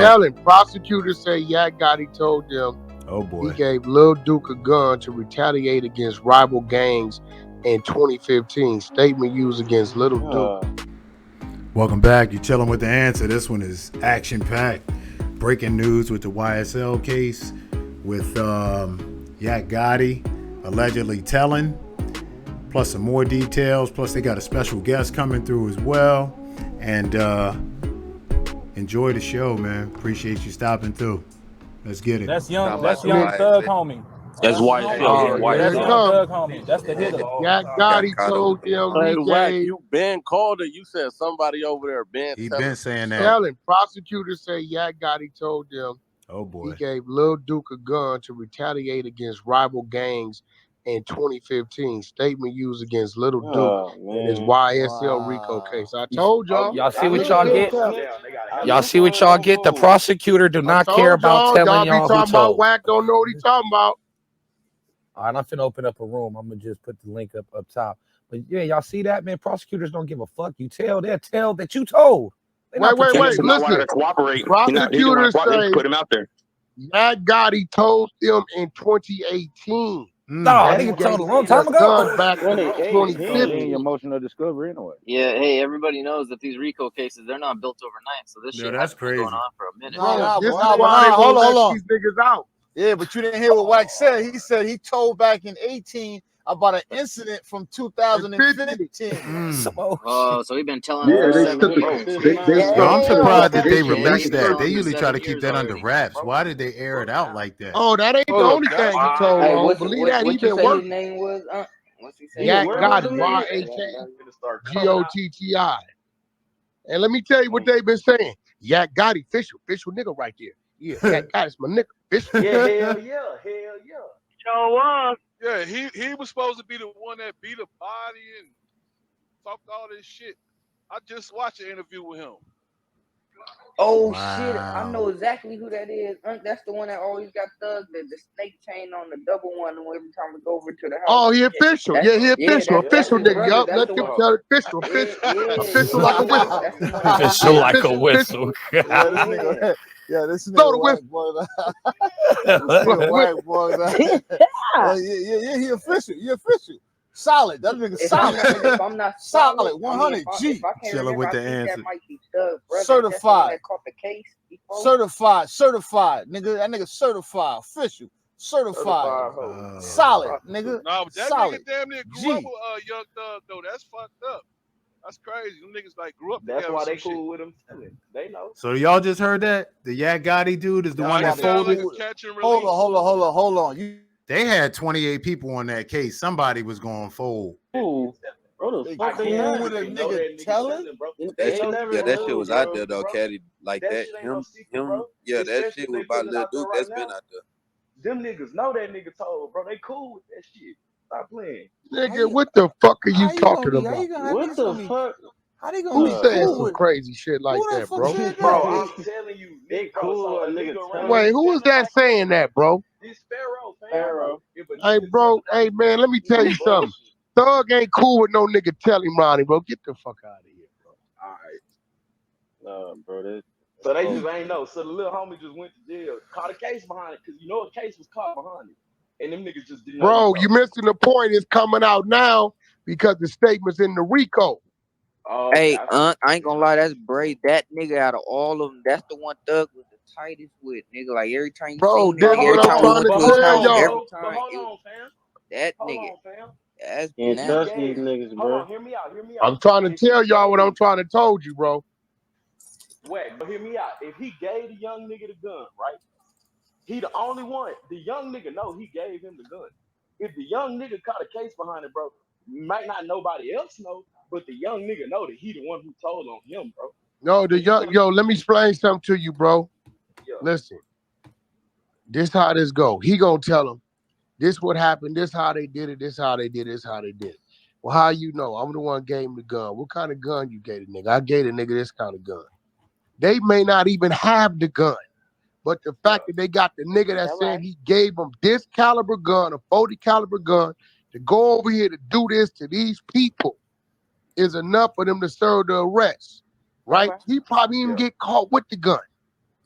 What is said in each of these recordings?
Telling prosecutors say Yak Gotti told them he gave Lil Duke a gun to retaliate against rival gangs in 2015. Statement used against Little Duke. Welcome back. You're chilling with the answer. This one is action-packed. Breaking news with the YSL case with Yak Gotti allegedly telling, plus some more details. Plus they got a special guest coming through as well. And enjoy the show, man. Appreciate you stopping through. Let's get it. That's young thug homie. That's YSL. That's young thug homie. That's the hitter. Yak Gotti told them Hey, he Wack, gave. you been called it. You said somebody over there been. He been saying that. Telling prosecutors say Yak Gotti told them he gave Lil Duke a gun to retaliate against rival gangs in 2015. Statement used against Little Duke in his YSL RICO case. I told y'all. Y'all see what y'all get? Y'all see what y'all get? The prosecutor do not care about telling y'all who talking told. about Wack don't know what he talking about. All right, I'm finna open up a room. I'm gonna just put the link up top. But yeah, y'all see that, man? Prosecutors don't give a fuck. You tell, they'll tell that you told. Wait. Listen. Cooperate. Prosecutors say put him out there. Yak Gotti told them in 2018. No, nigga told a long time ago. Back in 2015. Emotional discovery anyway. Yeah, hey, everybody knows that these RICO cases, they're not built overnight. So this shit has been going on for a minute. This is why they won't let these niggas out. Yeah, but you didn't hear what Wack said. He said he told back in 18 about an incident from 2015. Oh, so we've been telling. Yeah, I'm surprised that they released that. They usually try to keep that under wraps. Why did they air it out like that? Oh, that ain't the only thing he told. Hey, Believe that he been working. working. His name was what's he say? Yak Gotti, YAK And let me tell you what they've been saying. Yak Gotti, official nigga right there. Yeah, Yak Gotti's my nigga. Official. Hell yeah. Yeah, he was supposed to be the one that beat a body and talked all this shit. I just watched an interview with him. Oh shit! I know exactly who that is. That's the one that always got the snake chain on the double one every time we go over to the house. Oh, he official. Official nigga. Yup, let them tell it official. Official like a whistle. Official like a whistle. Yeah, this nigga Blow the Wack, boy. This nigga Wack, boy. Yeah, he official. He official. Solid. That nigga solid. If I'm not solid, 100 G. Chilling with the answer. Certified. Certified. Nigga, that nigga certified. Official. Certified. Solid, nigga. No, but that solid. nigga damn near grew up with Young Thug though. That's fucked up. That's crazy. Them niggas like grew up together. That's why they cool with him. They know. So y'all just heard that? The Yak Gotti dude is the one that folded. Hold on. They had 28 people on that case. Somebody was going to fold. Ooh. Bro, they cool with a nigga telling? That shit was out there though, Caddy. Like that. Him. Yeah, that shit was about Lil Duke. That's been out there. Them niggas know that nigga told, bro. They cool with that shit. Stop playing. Nigga, what the fuck are you talking about? What the fuck? How they gonna Who's saying some crazy shit like that, bro? Bro, I'm telling you, they cool. Wait, who is that saying that, bro? This Pharaoh. Hey, bro. Hey, man, let me tell you something. Thug ain't cool with no nigga telling Ronnie, bro. Get the fuck out of here, bro. All right. Bro. So they just ain't know. So the little homie just went to jail. Caught a case behind it because you know a case was caught behind it. And them niggas just didn't know. Bro, you missing the point. It's coming out now because the statement's in the RICO. Hey, I ain't gonna lie, that's Bray. That nigga out of all of them, that's the one Thug was the tightest with, nigga. Like every time you bro, see him, every time we went to his house, that nigga. That's trust these niggas, bro. Hold on, hear me out. I'm trying to tell y'all what I'm trying to told you, bro. Wait, but hear me out. If he gave the young nigga the gun, right? He the only one. The young nigga know he gave him the gun. If the young nigga caught a case behind it, bro, might not nobody else know, but the young nigga know that he the one who told on him, bro. No, let me explain something to you, bro. Yeah. Listen, this how this go. He gonna tell him, this what happened, this how they did it, this how they did it, this how they did it. Well, how you know? I'm the one gave him the gun. What kind of gun you gave the nigga? I gave the nigga this kind of gun. They may not even have the gun, but the fact that they got the nigga that said he gave them this caliber gun, a 40 caliber gun, to go over here to do this to these people is enough for them to serve the arrest, right? He probably even get caught with the gun.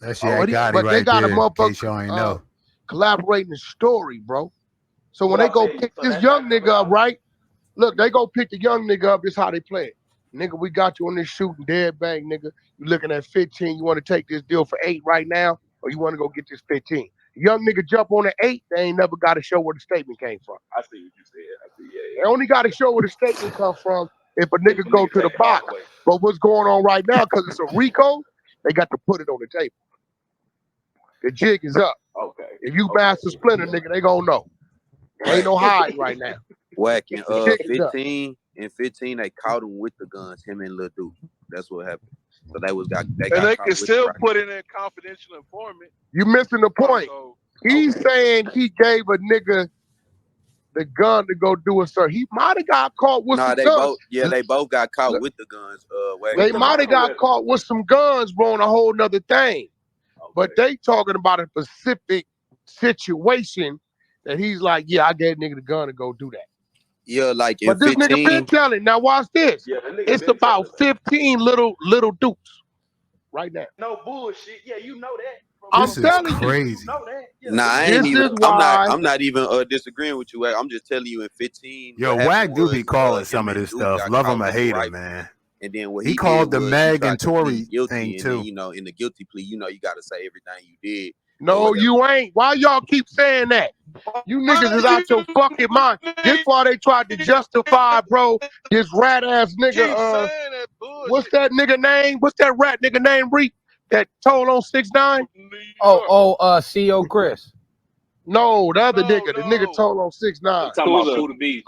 That's Yak Gotti but they right got a there, in case y'all motherfucker ain't know. collaborating the story, bro. So when But they I'm go saying, pick so this that's young not coming nigga up, out. right? Look, they go pick the young nigga up. This how they play it. Nigga, we got you on this shooting dead bang, nigga. You looking at 15. You want to take this deal for 8 right now, or you want to go get this 15? Young nigga jump on the 8. They ain't never got to show where the statement came from. I see what you said. I see. They Yeah. only got to show where the statement come from if a If nigga a go nigga to the take it all box. the way. But what's going on right now, because it's a RICO, they got to put it on the table. The jig is up. Okay. If you master splinter, nigga, they gonna know. Ain't Wack, no hiding right now. Wack, in The jig is up. 15, they caught him with the guns, him and Lil Duke. That's what happened. So they And got they caught can with the still rocket. put in a confidential informant. You missing the point. So He's saying he gave a nigga the gun to go do a search. He might have got caught with Nah, some they guns. both got caught Look, with the guns. Wack. they the might have murder got weapon. caught with some guns, bro, on a whole nother thing. But they talking about a specific situation that he's like, yeah, I gave nigga the gun to go do that. Yeah, like in But this nigga been 15. telling. Now watch this. Yeah, the nigga It's been telling. about 15 little dukes right now. No bullshit. Yeah, you know that. I'm This is telling you. You crazy. know that. Yeah, Nah, I ain't This even. is why. I'm not even disagreeing with you, Wack. I'm just telling you in 15. Yo, What happened Wack do be was calling him some of and this Duke stuff. got Love caught him or with the hate him, rifle. man. And then what He he did called the was he Meg and tried to plead Tory guilty, thing and then too. in the guilty plea, you got to say everything you did. No, you ain't. Why y'all keep saying that? You niggas is out your fucking mind. This why they tried to justify, bro, this rat ass nigga. keep saying that bullshit. What's that nigga name? What's that rat nigga name? Reek that told on 6ix9ine? CO Chris. No, the other nigga. The nigga told on 6ix9ine. talking about Kuda B.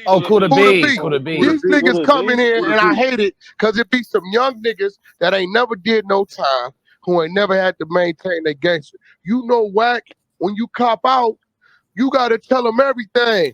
Oh, Kuda B. These niggas come in here and I hate it because it be some young niggas that ain't never did no time, who ain't never had to maintain their gangster. You know, Wack, when you cop out, you gotta tell them everything.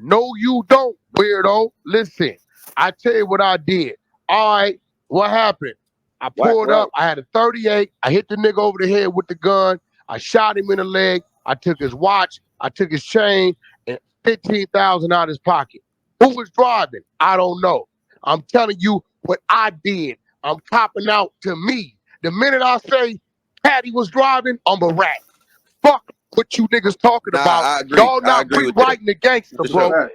No, you don't, weirdo. Listen, I tell you what I did. All right, what happened? I pulled up, I had a 38, I hit the nigga over the head with the gun, I shot him in the leg, I took his watch, I took his chain, and 15,000 out of his pocket. Who was driving? I don't know. I'm telling you what I did. I'm copping out to me. The minute I say Patty was driving, I'm a rat. Fuck what you niggas talking Nah, about. I agree. Y'all I not agree with that. rewriting the gangster, For bro. sure.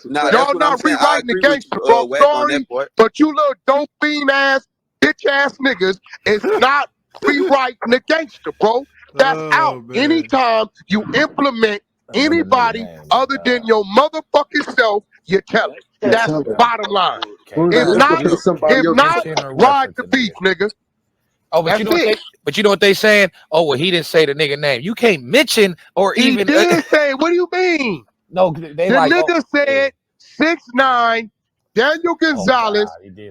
Nah, that's Y'all what I'm not saying. I rewriting the agree with gangster, you, bro. Wack, on Sorry, that part. but you little dope fiend ass, bitch ass niggas is not rewriting the gangster, bro. That's out. man. Anytime you implement anybody other than your motherfucking self, you tell it. That's bottom line. If not, ride the beef, nigga. Oh, but you know what they? But you know what they saying? Oh, well, he didn't say the nigga name. You can't mention or He even. did say. What do you mean? No, they the like. nigga said 6ix9ine, Daniel Gonzalez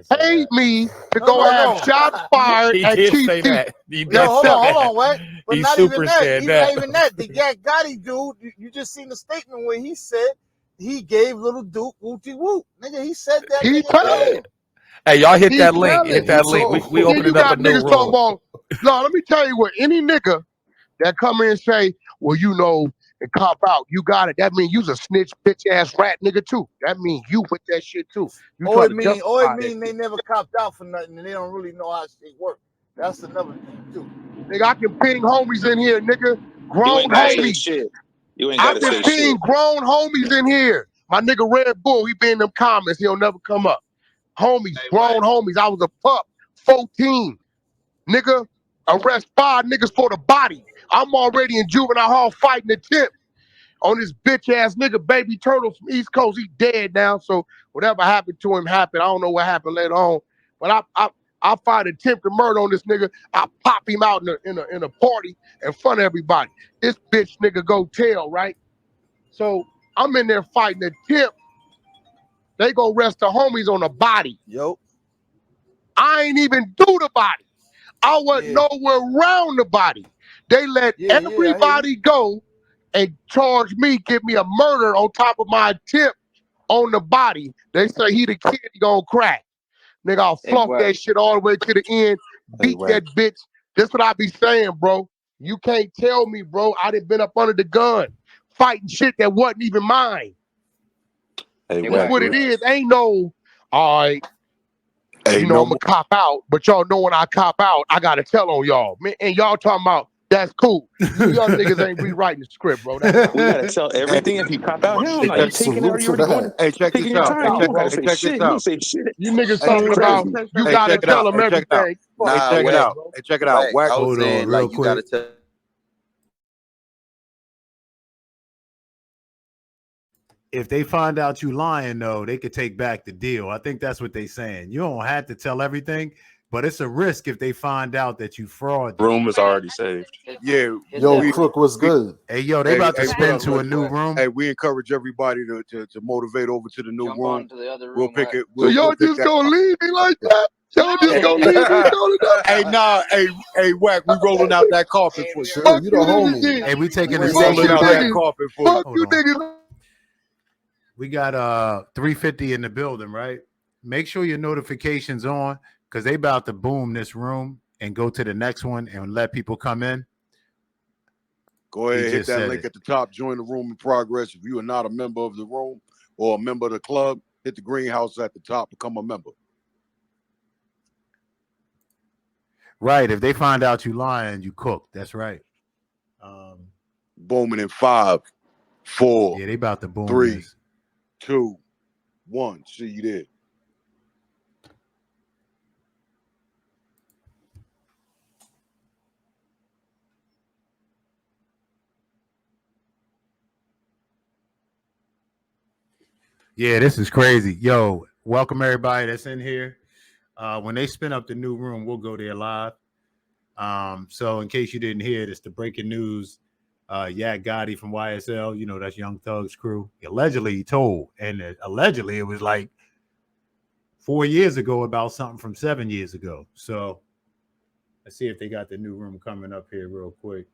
paid me to go have shots fired He at did Chief say Keef. that. He did Yo, hold say on, that. Wack. But He not super even that. said Even that. not even that. The Yak Gotti dude, you just seen the statement where he said he gave Little Duke wooty whoop. Nigga, he said that. He nigga telling. Hey, y'all hit He that link. telling. Hit that link. We Then opening you up a got new niggas talking room. about, no, let me tell you what, any nigga that come in and say, well, you know, and cop out, you got it. That means you's a snitch, bitch ass rat nigga too. That means you with that shit too. You Or try it to mean justify that they shit. never copped out for nothing and they don't really know how shit work. That's another thing too. Nigga, I can ping homies in here, nigga. Grown homies. You ain't I gotta can say ping shit. grown homies in here. My nigga Red Bull, he be in them comments. He'll never come up. Homies, grown homies. I was a pup, 14. Nigga, arrest 5 niggas for the body. I'm already in juvenile hall fighting the tip on this bitch ass nigga, Baby Turtle from East Coast. He dead now, so whatever happened to him happened. I don't know what happened later on, but I fight attempted murder on this nigga. I pop him out in a party in front of everybody. This bitch nigga go tell, right? So I'm in there fighting the tip. They go rest the homies on the body. Yo. I ain't even do the body. I wasn't nowhere around the body. They let everybody go and charge me, give me a murder on top of my tip on the body. They say he the kid, he gonna crack. Nigga, I'll flunk that shit all the way to the end, beat that bitch. That's what I be saying, bro. You can't tell me, bro, I done been up under the gun, fighting shit that wasn't even mine. That's what it is. Ain't no, all right, You know, I'm going to cop out, but y'all know when I cop out, I got to tell on y'all. Man, and y'all talking about, that's cool. You young niggas ain't rewriting the script, bro. That's We got to tell everything if you cop out. Hell no, you taking it or you already going. Hey, check Taking this your out. time. You don't got to say Check this shit. You out. don't say shit. You niggas Hey, talking about, crazy. you got to tell them everything. Nah, check it Wack. out. Hey, check it out. Wack, I was Hold saying, on, real like, you got to quick. tell. If they find out you lying, though, they could take back the deal. I think that's what they saying. You don't have to tell everything, but it's a risk if they find out that you fraud. Room is already saved. Yeah. Yo, Crook, what's good? Hey, yo, they about to spin to a new Wack. room. Hey, we encourage everybody to motivate over to the new Jump room. on to the other room. We'll pick it. So y'all just gonna leave me like that? Y'all just gonna leave me going up? Hey, nah, hey, Wack, we rolling out that carpet for you. Sure, you the homie. Hey, we taking We the rolling out that session. carpet for Fuck you. you niggas. We got 350 in the building, right? Make sure your notifications on because they about to boom this room and go to the next one and let people come in. Go ahead, hit that link at the top. Join the room in progress. If you are not a member of the room or a member of the club, hit the greenhouse at the top. Become a member. Right. If they find out you lying, you cook. That's right. Booming in 5, 4. Yeah, they about to boom 3, this. 2, 1. See you there. Yeah, this is crazy. Yo, welcome everybody that's in here. When they spin up the new room, we'll go there live. So in case you didn't hear it, it's the breaking news. Yak Gotti from YSL, you know, that's Young Thug's crew. Allegedly he told, and allegedly it was like 4 years ago about something from 7 years ago. So let's see if they got the new room coming up here real quick.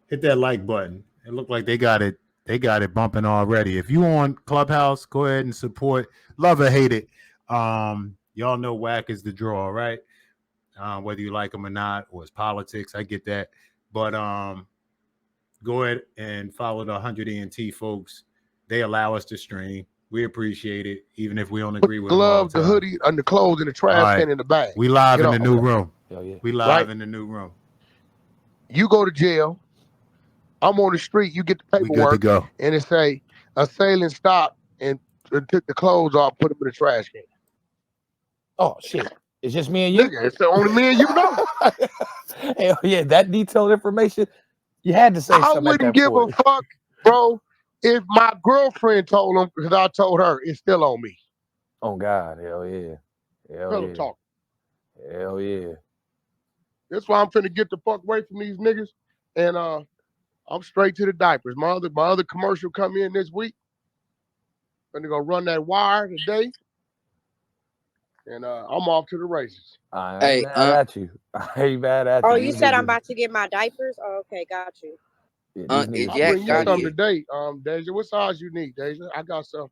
Hit that like button. It looked like they got it. They got it bumping already. If you on Clubhouse, go ahead and support. Love or hate it. Y'all know Wack is the draw, right? Whether you like him or not, or it's politics, I get that. But go ahead and follow the 100 ENT folks. They allow us to stream. We appreciate it, even if we don't agree with them all Glove, the hoodie, and the clothes, and the trash can in the bag. We live in the new room. Hell yeah. We live in the new room. You go to jail. I'm on the street. You get the We good to paperwork, go. and it say assailant stopped and took the clothes off, put them in the trash can. Oh shit! It's just me and you. Nigga, it's the only me and you know. Hell yeah, that detailed information. You had to say I something. wouldn't give a fuck, bro, if my girlfriend told him because I told her it's still on me. Oh God, hell yeah, hell yeah, Talk. Hell yeah. That's why I'm finna get the fuck away from these niggas, and I'm straight to the diapers. My other commercial come in this week. Finna go run that wire today, and I'm off to the races. I ain't mad at you. I ain't mad at you. Oh, you said I'm about to get my diapers? Oh, okay, got you. I'll bring you something today, Deja. What size you need, Deja? I got some.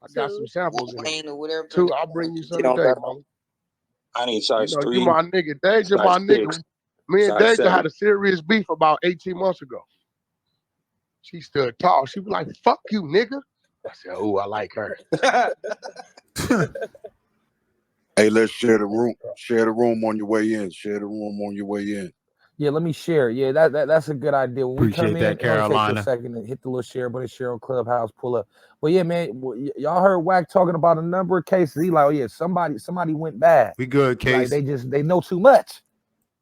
I got some samples in it. 2. I'll bring you some today, mama. I need size 3. You my nigga. Deja, my nigga. 6, Me and size Deja 7. had a serious beef about 18 months ago. She stood tall. She was like, fuck you, nigga. I said, oh, I like her. Hey, let's share the room. Share the room on your way in. Share the room on your way in. Yeah, let me share. Yeah, that's a good idea. When we Appreciate come that, in, it'll take Carolina. a second and hit the little share button, share on Clubhouse, pull up. Well, yeah, man, y'all heard Wack talking about a number of cases. He like, oh yeah, somebody went bad. We good, Case. Like they know too much.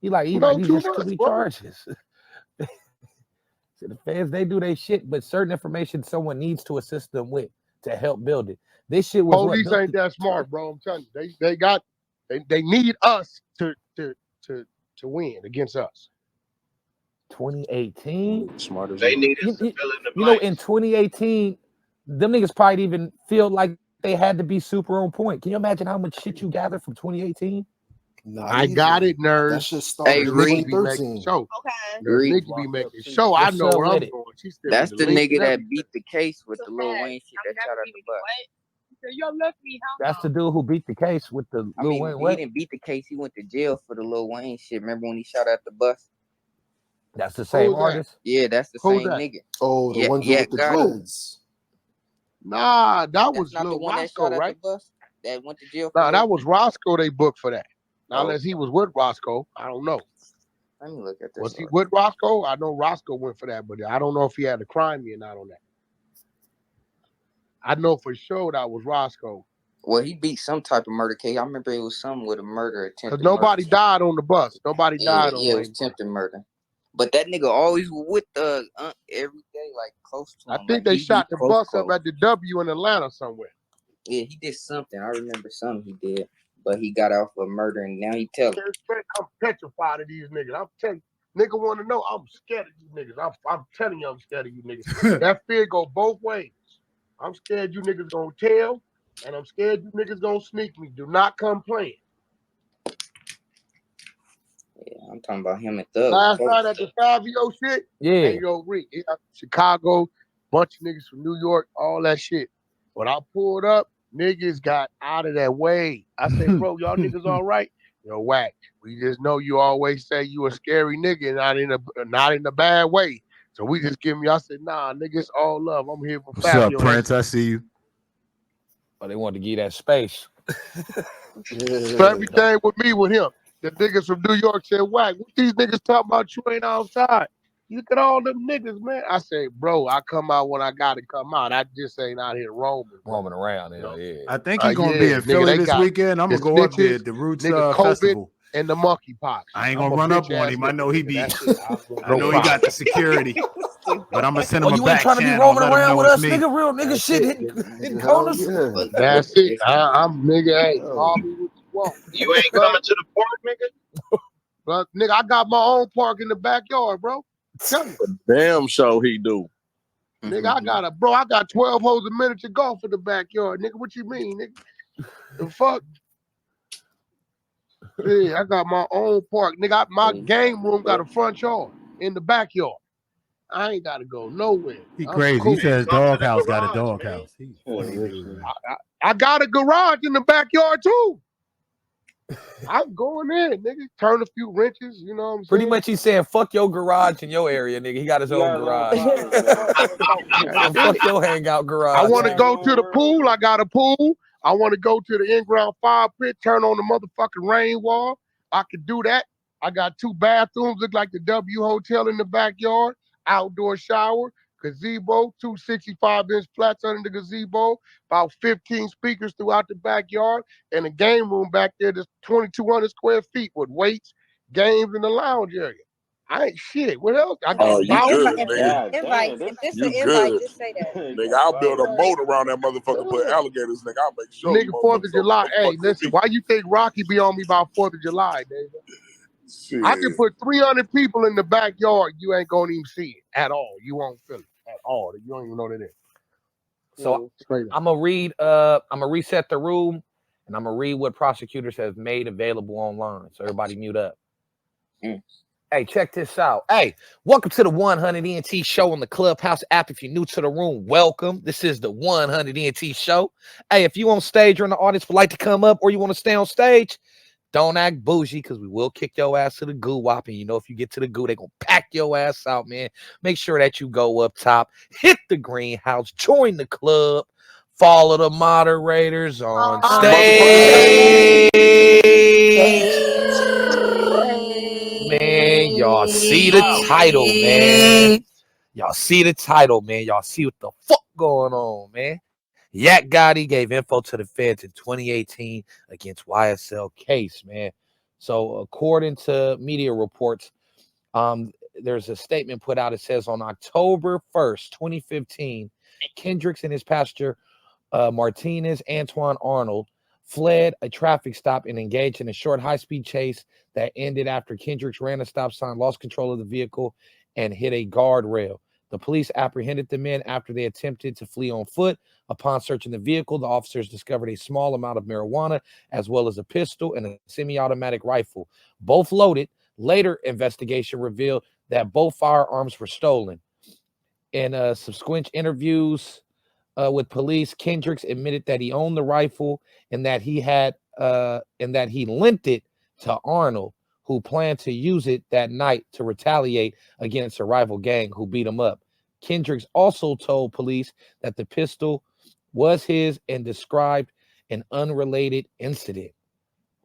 He like these just too many bro. charges. So the fans, they do their shit, but certain information someone needs to assist them with to help build it. This shit was Police ain't that smart, bro. I'm telling you, they need us to win against us. 2018. Smart as They need us to fill in the blanks. In 2018, them niggas probably didn't even feel like they had to be super on point. Can you imagine how much shit you gathered from 2018? I got it, nerds. That shit started in Nikki be 2013. making show. Reed. Nikki be making show. I know where I'm going. She's That's the nigga that beat the case with the Lil Wayne shit that shot out the bus. That's the dude who beat the case with the Lil Wayne. He didn't beat the case. He went to jail for the Lil Wayne shit. Remember when he shot out the bus? That's the same artist? Yeah, that's the same nigga. Oh, the one with the dreads. Nah, that was That's not the Lil one that Roscoe, shot at the right? bus that went to jail for Nah, little. that was Roscoe they booked for that. Now, Oh, unless he was with Roscoe, I don't know. let me look at Was this. he with Roscoe? I know Roscoe went for that, but I don't know if he had a crime or not on that. I know for sure that was Roscoe. Well, he beat some type of murder case. I remember it was something with a murder, Because attempted murder. nobody died on the bus. Nobody died on Yeah, it was Wayne. attempted murder. But that nigga always with the every day, like close to I him. think Like they shot the close. bus up at the W in Atlanta somewhere. Yeah, he did something. I remember something he did. But he got off of murder and now he telling. I'm petrified of these niggas. I'm telling you, nigga want to know, I'm scared of these niggas. I'm telling you, I'm scared of you niggas. That fear go both ways. I'm scared you niggas gonna tell, and I'm scared you niggas gonna sneak me. Do not come playing. Yeah, I'm talking about him and Thug. Last night at the 5-0 shit, Yeah. hey, yo, Rick, Chicago, bunch of niggas from New York, all that shit. When I pulled up, niggas got out of that way. I said, bro, y'all niggas all right? Yo, Wack, we just know you always say you a scary nigga, not in a bad way. So we just give me, I said, nah, niggas, all love. I'm here for What's up, Fabio. Prince? I see you. Oh, they wanted to give you that space. So everything with me with him. The niggas from New York said, Wack, what these niggas talking about? You ain't outside. You look at all them niggas, man. I say, bro, I come out when I gotta come out. I just ain't out here roaming. Roaming around, yeah. I think he's gonna be in Philly this weekend. I'm gonna go up there at the Roots Festival. And the monkeypox. I ain't gonna run up on him. I know he be. I know he got the security, but I'm gonna send him a you ain't back trying to be channel. roaming Let him around know with it's us, me. nigga. Real nigga shit hitting corners. That's it. I'm nigga. Hey, call me what you want. You ain't coming to the park, nigga. But nigga, I got my own park in the backyard, bro. Tell me. Damn show he do. Nigga, I got 12 holes of miniature golf in the backyard. Nigga, what you mean, nigga? The fuck? Yeah, I got my own park. Nigga, my game room got a front yard in the backyard. I ain't gotta go nowhere. He I'm crazy. cool. He says doghouse got a doghouse. He's funny dude, man. I got a garage in the backyard too. I'm going in, nigga. Turn a few wrenches, you know what I'm saying? Pretty much he's saying, fuck your garage in your area, nigga. He got his own garage. Fuck your hangout garage. I want to go to the pool. I got a pool. I want to go to the in-ground fire pit, turn on the motherfucking rain wall. I could do that. I got 2 bathrooms, look like the W Hotel in the backyard, outdoor shower, gazebo, 2 65-inch flats under the gazebo, about 15 speakers throughout the backyard, and a game room back there that's 2,200 square feet with weights, games, and the lounge area. I ain't shit. What else? I got you good, Invite, nigga. invite. If this You an invite, good. just say that. Nigga, I'll build a moat around that motherfucker, put alligators, nigga. I'll make sure nigga, 4th of July. Hey, listen, why you think Rocky be on me about 4th of July, David? I can put 300 people in the backyard. You ain't gonna even see it at all. You won't feel it at all. You don't even know that it is. So I'm gonna read. I'm gonna reset the room, and I'm gonna read what prosecutors have made available online. So everybody mute up. Hey, check this out. Hey, welcome to the 100 ENT show on the Clubhouse app. If you're new to the room, welcome. This is the 100 ENT show. Hey, if you on stage or in the audience would like to come up, or you want to stay on stage, don't act bougie, because we will kick your ass to the goo wop. And you know, if you get to the goo, they're going to pack your ass out, man. Make sure that you go up top, hit the greenhouse, join the club, follow the moderators on stage. Man, y'all see the title, man. Y'all see the title, man. Y'all see what the fuck going on, man. Yak Gotti gave info to the feds in 2018 against YSL case, man. So according to media reports, there's a statement put out. It says on October 1st, 2015, Kendricks and his pastor, Martinez Antoine Arnold, fled a traffic stop and engaged in a short high-speed chase that ended after Kendricks ran a stop sign, lost control of the vehicle, and hit a guardrail. The police apprehended the men after they attempted to flee on foot. Upon searching the vehicle, the officers discovered a small amount of marijuana, as well as a pistol and a semi-automatic rifle, both loaded. Later investigation revealed that both firearms were stolen. In subsequent interviews with police, Kendricks admitted that he owned the rifle and that he lent it to Arnold, who planned to use it that night to retaliate against a rival gang who beat him up. Kendricks also told police that the pistol was his and described an unrelated incident.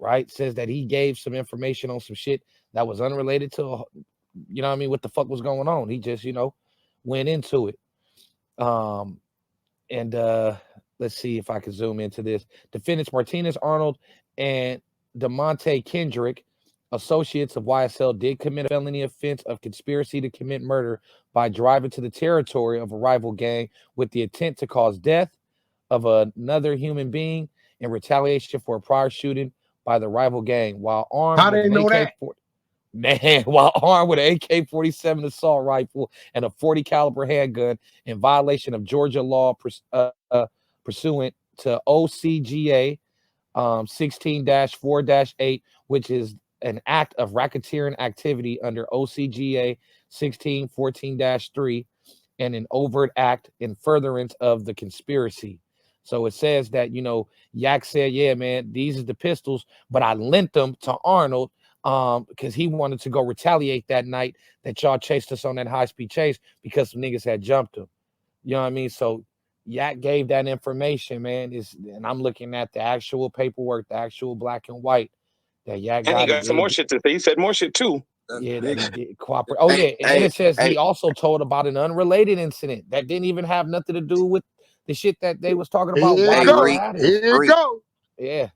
Right? Says that he gave some information on some shit that was unrelated to, you know what I mean, what the fuck was going on. He just, went into it. And let's see if I can zoom into this. Defendants Martinez Arnold and DeMonte Kendrick, associates of YSL, did commit a felony offense of conspiracy to commit murder by driving to the territory of a rival gang with the intent to cause death of another human being in retaliation for a prior shooting by the rival gang while armed How with they an know that? while armed with an AK-47 assault rifle and a 40 caliber handgun in violation of Georgia law pursuant to OCGA 16-4-8, which is an act of racketeering activity under OCGA 1614-3 and an overt act in furtherance of the conspiracy. So it says that, Yak said, yeah, man, these are the pistols, but I lent them to Arnold because he wanted to go retaliate that night that y'all chased us on that high-speed chase because some niggas had jumped him. You know what I mean? So Yak gave that information, man. And I'm looking at the actual paperwork, the actual black and white that Yak And he got. got some more shit to say. He said more shit too. Yeah, that he did cooperate. Oh, yeah. And then it says he also told about an unrelated incident that didn't even have nothing to do with the shit that they was talking about. Here you go. Yeah.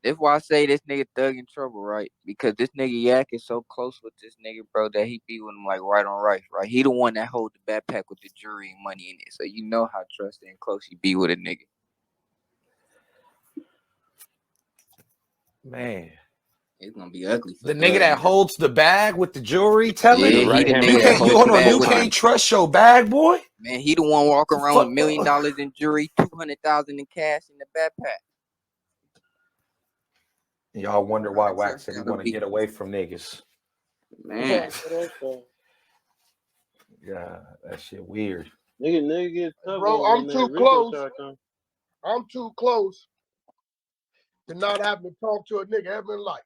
That's why I say this nigga Thug in trouble, right? Because this nigga Yak is so close with this nigga, bro, that he be with him like right on right, right? He the one that hold the backpack with the jewelry and money in it. So you know how trusted and close he be with a nigga. Man. It's gonna be ugly for the nigga that holds the bag with the jewelry telling you, he the nigga that holds the bag you with can't him. trust your bag, boy. Man, he the one walking around with $1 million in jewelry, 200,000 in cash in the backpack. Y'all wonder why Wack said he want to get away from niggas. Man. Yeah, that shit weird. Nigga get tough. Bro, I'm too close. I'm too close to not having to talk to a nigga ever in life.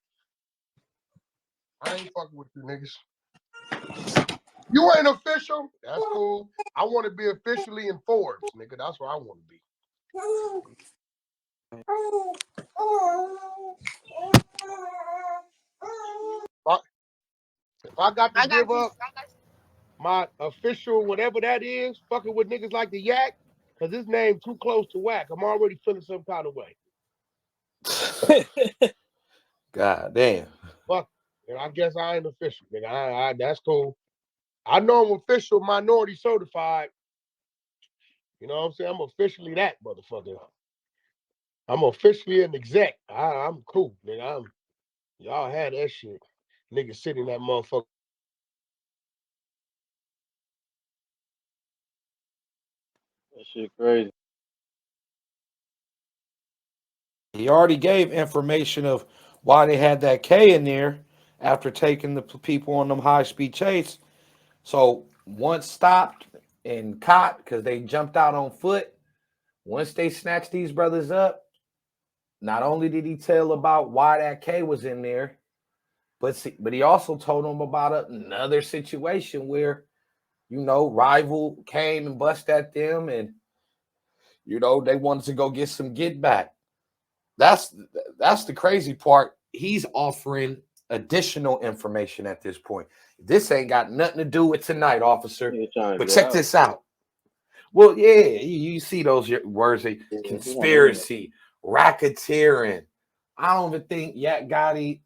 I ain't fucking with you niggas. You ain't official. That's cool. I want to be officially in Forbes, nigga. That's where I want to be. If I got to give up my official, whatever that is, fucking with niggas like the Yak, because his name too close to Wack, I'm already feeling some kind of way. God damn. Fuck. And I guess I ain't official, nigga. That's cool. I know I'm official minority certified. You know what I'm saying? I'm officially that motherfucker. I'm officially an exec. I'm cool, nigga. Y'all had that shit. Nigga sitting that motherfucker. That shit crazy. He already gave information of why they had that K in there after taking the people on them high-speed chase. So once stopped and caught because they jumped out on foot, once they snatched these brothers up, not only did he tell about why that K was in there, but he also told them about another situation where, rival came and bust at them and, they wanted to go get some get back. That's the crazy part. He's offering additional information at this point. This ain't got nothing to do with tonight, officer. But check this out. Well, yeah, you see those words, conspiracy, racketeering. I don't even think Yak Gotti,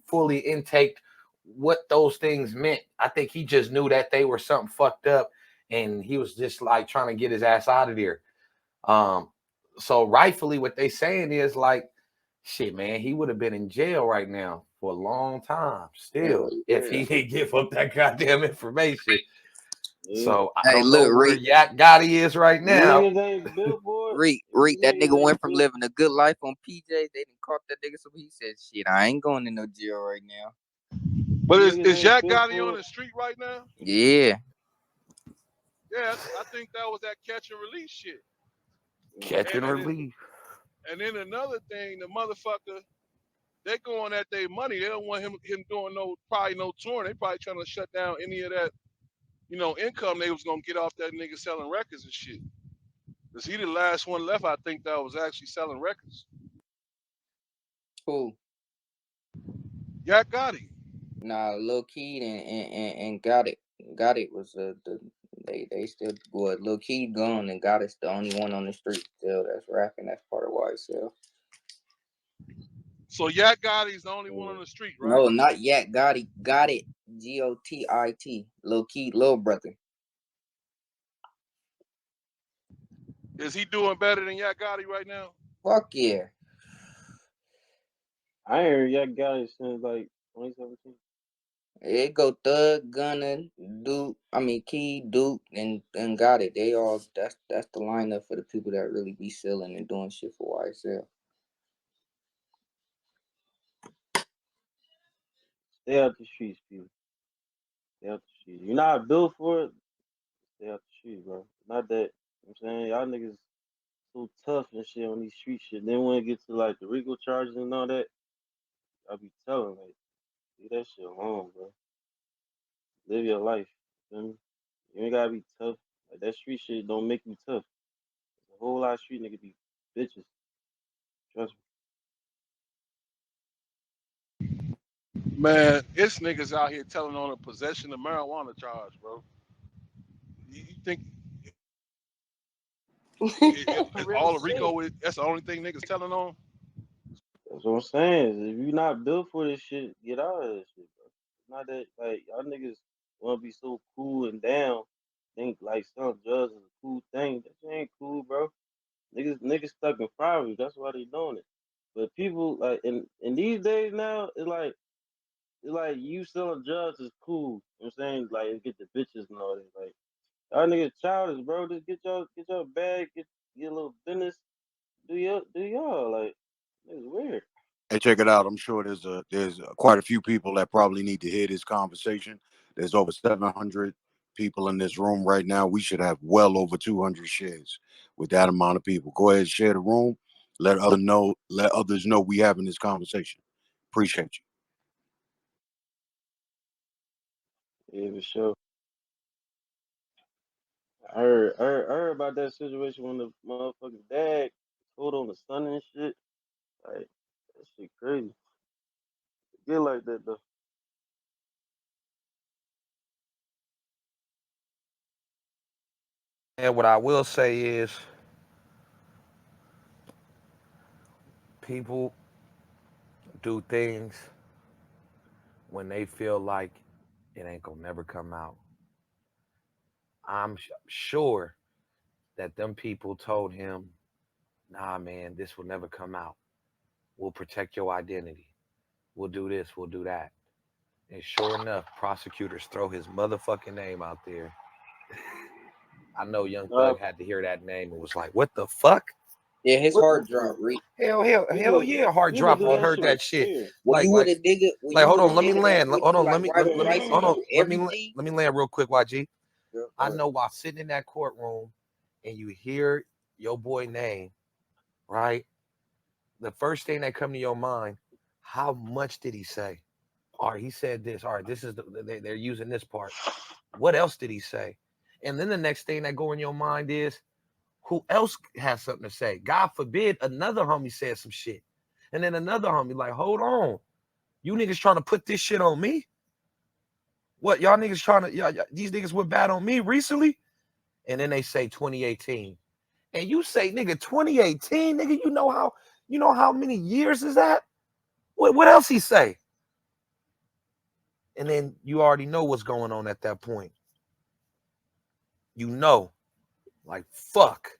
fully intaked what those things meant. I think he just knew that they were something fucked up, and he was just like trying to get his ass out of there. So rightfully, what they saying is like, shit, man, he would have been in jail right now for a long time still if he didn't give up that goddamn information. So I don't know where Yak Gotti is right now. Reek, that nigga went from living a good life on PJ. They didn't caught that nigga, so he said, shit, I ain't going to no jail right now. But is Yak Gotti on the street right now? Yeah. Yeah, I think that was that catch and release shit. Catch and release. And then another thing, the motherfucker, they going at their money. They don't want him doing no touring. They probably trying to shut down any of that, income they was gonna get off that nigga selling records and shit. Is he the last one left? I think that was actually selling records. Who? Yak Gotti. Nah, Lil Key and Got It. Got It was they still good. Lil Key gone and Got It's the only one on the street still that's rapping. That's part of YSL. So Yak Gotti's the only one on the street, right? No, not yet. Gotti. Got It. Gotit. Lil Key, little brother. Is he doing better than Yak Gotti right now? Fuck yeah. I ain't heard Yak Gotti since like 2017. It go Thug, Gunna, Duke. I mean Key, Duke, and Got It. They all that's the lineup for the people that really be selling and doing shit for YSL. Stay out the streets, people. Stay out the streets. You're not built for it. Stay out the streets, bro. Not that. You know what I'm saying, y'all niggas so tough and shit on these street shit. Then when it gets to like the RICO charges and all that, I be telling like, leave that shit alone, bro. Live your life. You feel me? You ain't gotta be tough. Like that street shit don't make you tough. A whole lot of street niggas be bitches. Trust Man, it's niggas out here telling on a possession of marijuana charge, bro. You think all the RICO that's the only thing niggas telling on? That's what I'm saying. If you not built for this shit, get out of this shit, bro. It's not that like y'all niggas wanna be so cool and down, think like some drugs is a cool thing. That shit ain't cool, bro. Niggas stuck in poverty. That's why they doing it. But people like in these days now, it's like you selling drugs is cool. You know what I'm saying? Like get the bitches and all that. Like y'all niggas childish, bro. Just get your bag, get your little business, do y'all like it's weird. Hey, check it out. I'm sure there's quite a few people that probably need to hear this conversation. There's over 700 people in this room right now. We should have well over 200 shares with that amount of people. Go ahead, share the room. Let others know we having this conversation. Appreciate you. Yeah, for sure. I heard about that situation when the motherfucking dad told on the son and shit. Like that shit crazy. Get like that though. And what I will say is, people do things when they feel like it ain't gonna never come out. I'm sure that them people told him, nah, man, this will never come out. We'll protect your identity. We'll do this, we'll do that. And sure enough, prosecutors throw his motherfucking name out there. I know Young Thug had to hear that name and was like, what the fuck? Yeah, his heart dropped. Hell yeah, heart drop. He heard that shit. When you would a nigga, hold on, let me land. Hold on, let me land real quick, YG. I know while sitting in that courtroom and you hear your boy name, right? The first thing that come to your mind, how much did he say? All right, he said this. All right, this is they're using this part. What else did he say? And then the next thing that go in your mind is, who else has something to say? God forbid another homie said some shit. And then another homie like, hold on. You niggas trying to put this shit on me? What, y'all niggas trying to, these niggas went bad on me recently? And then they say 2018. And you say, nigga, 2018, nigga, you know how many years is that? What else he say? And then you already know what's going on at that point. You know, like, fuck.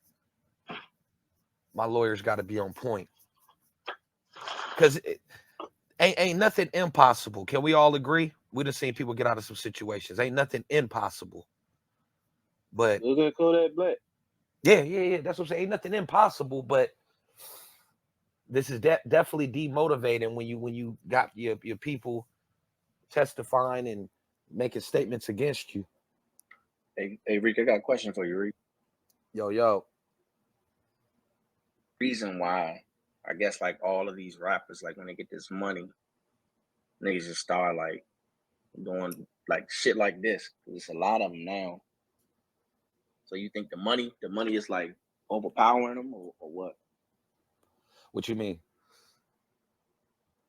My lawyer's got to be on point. Because ain't nothing impossible. Can we all agree? We done seen people get out of some situations. Ain't nothing impossible. But look at Kodak Black. Yeah. That's what I'm saying. Ain't nothing impossible, but this is definitely demotivating when you got your people testifying and making statements against you. Hey, Rick, I got a question for you, Rick. Yo. Reason why, I guess, like all of these rappers, like when they get this money, niggas just start like doing like shit like this. There's a lot of them now. So you think the money is like overpowering them or what? What you mean?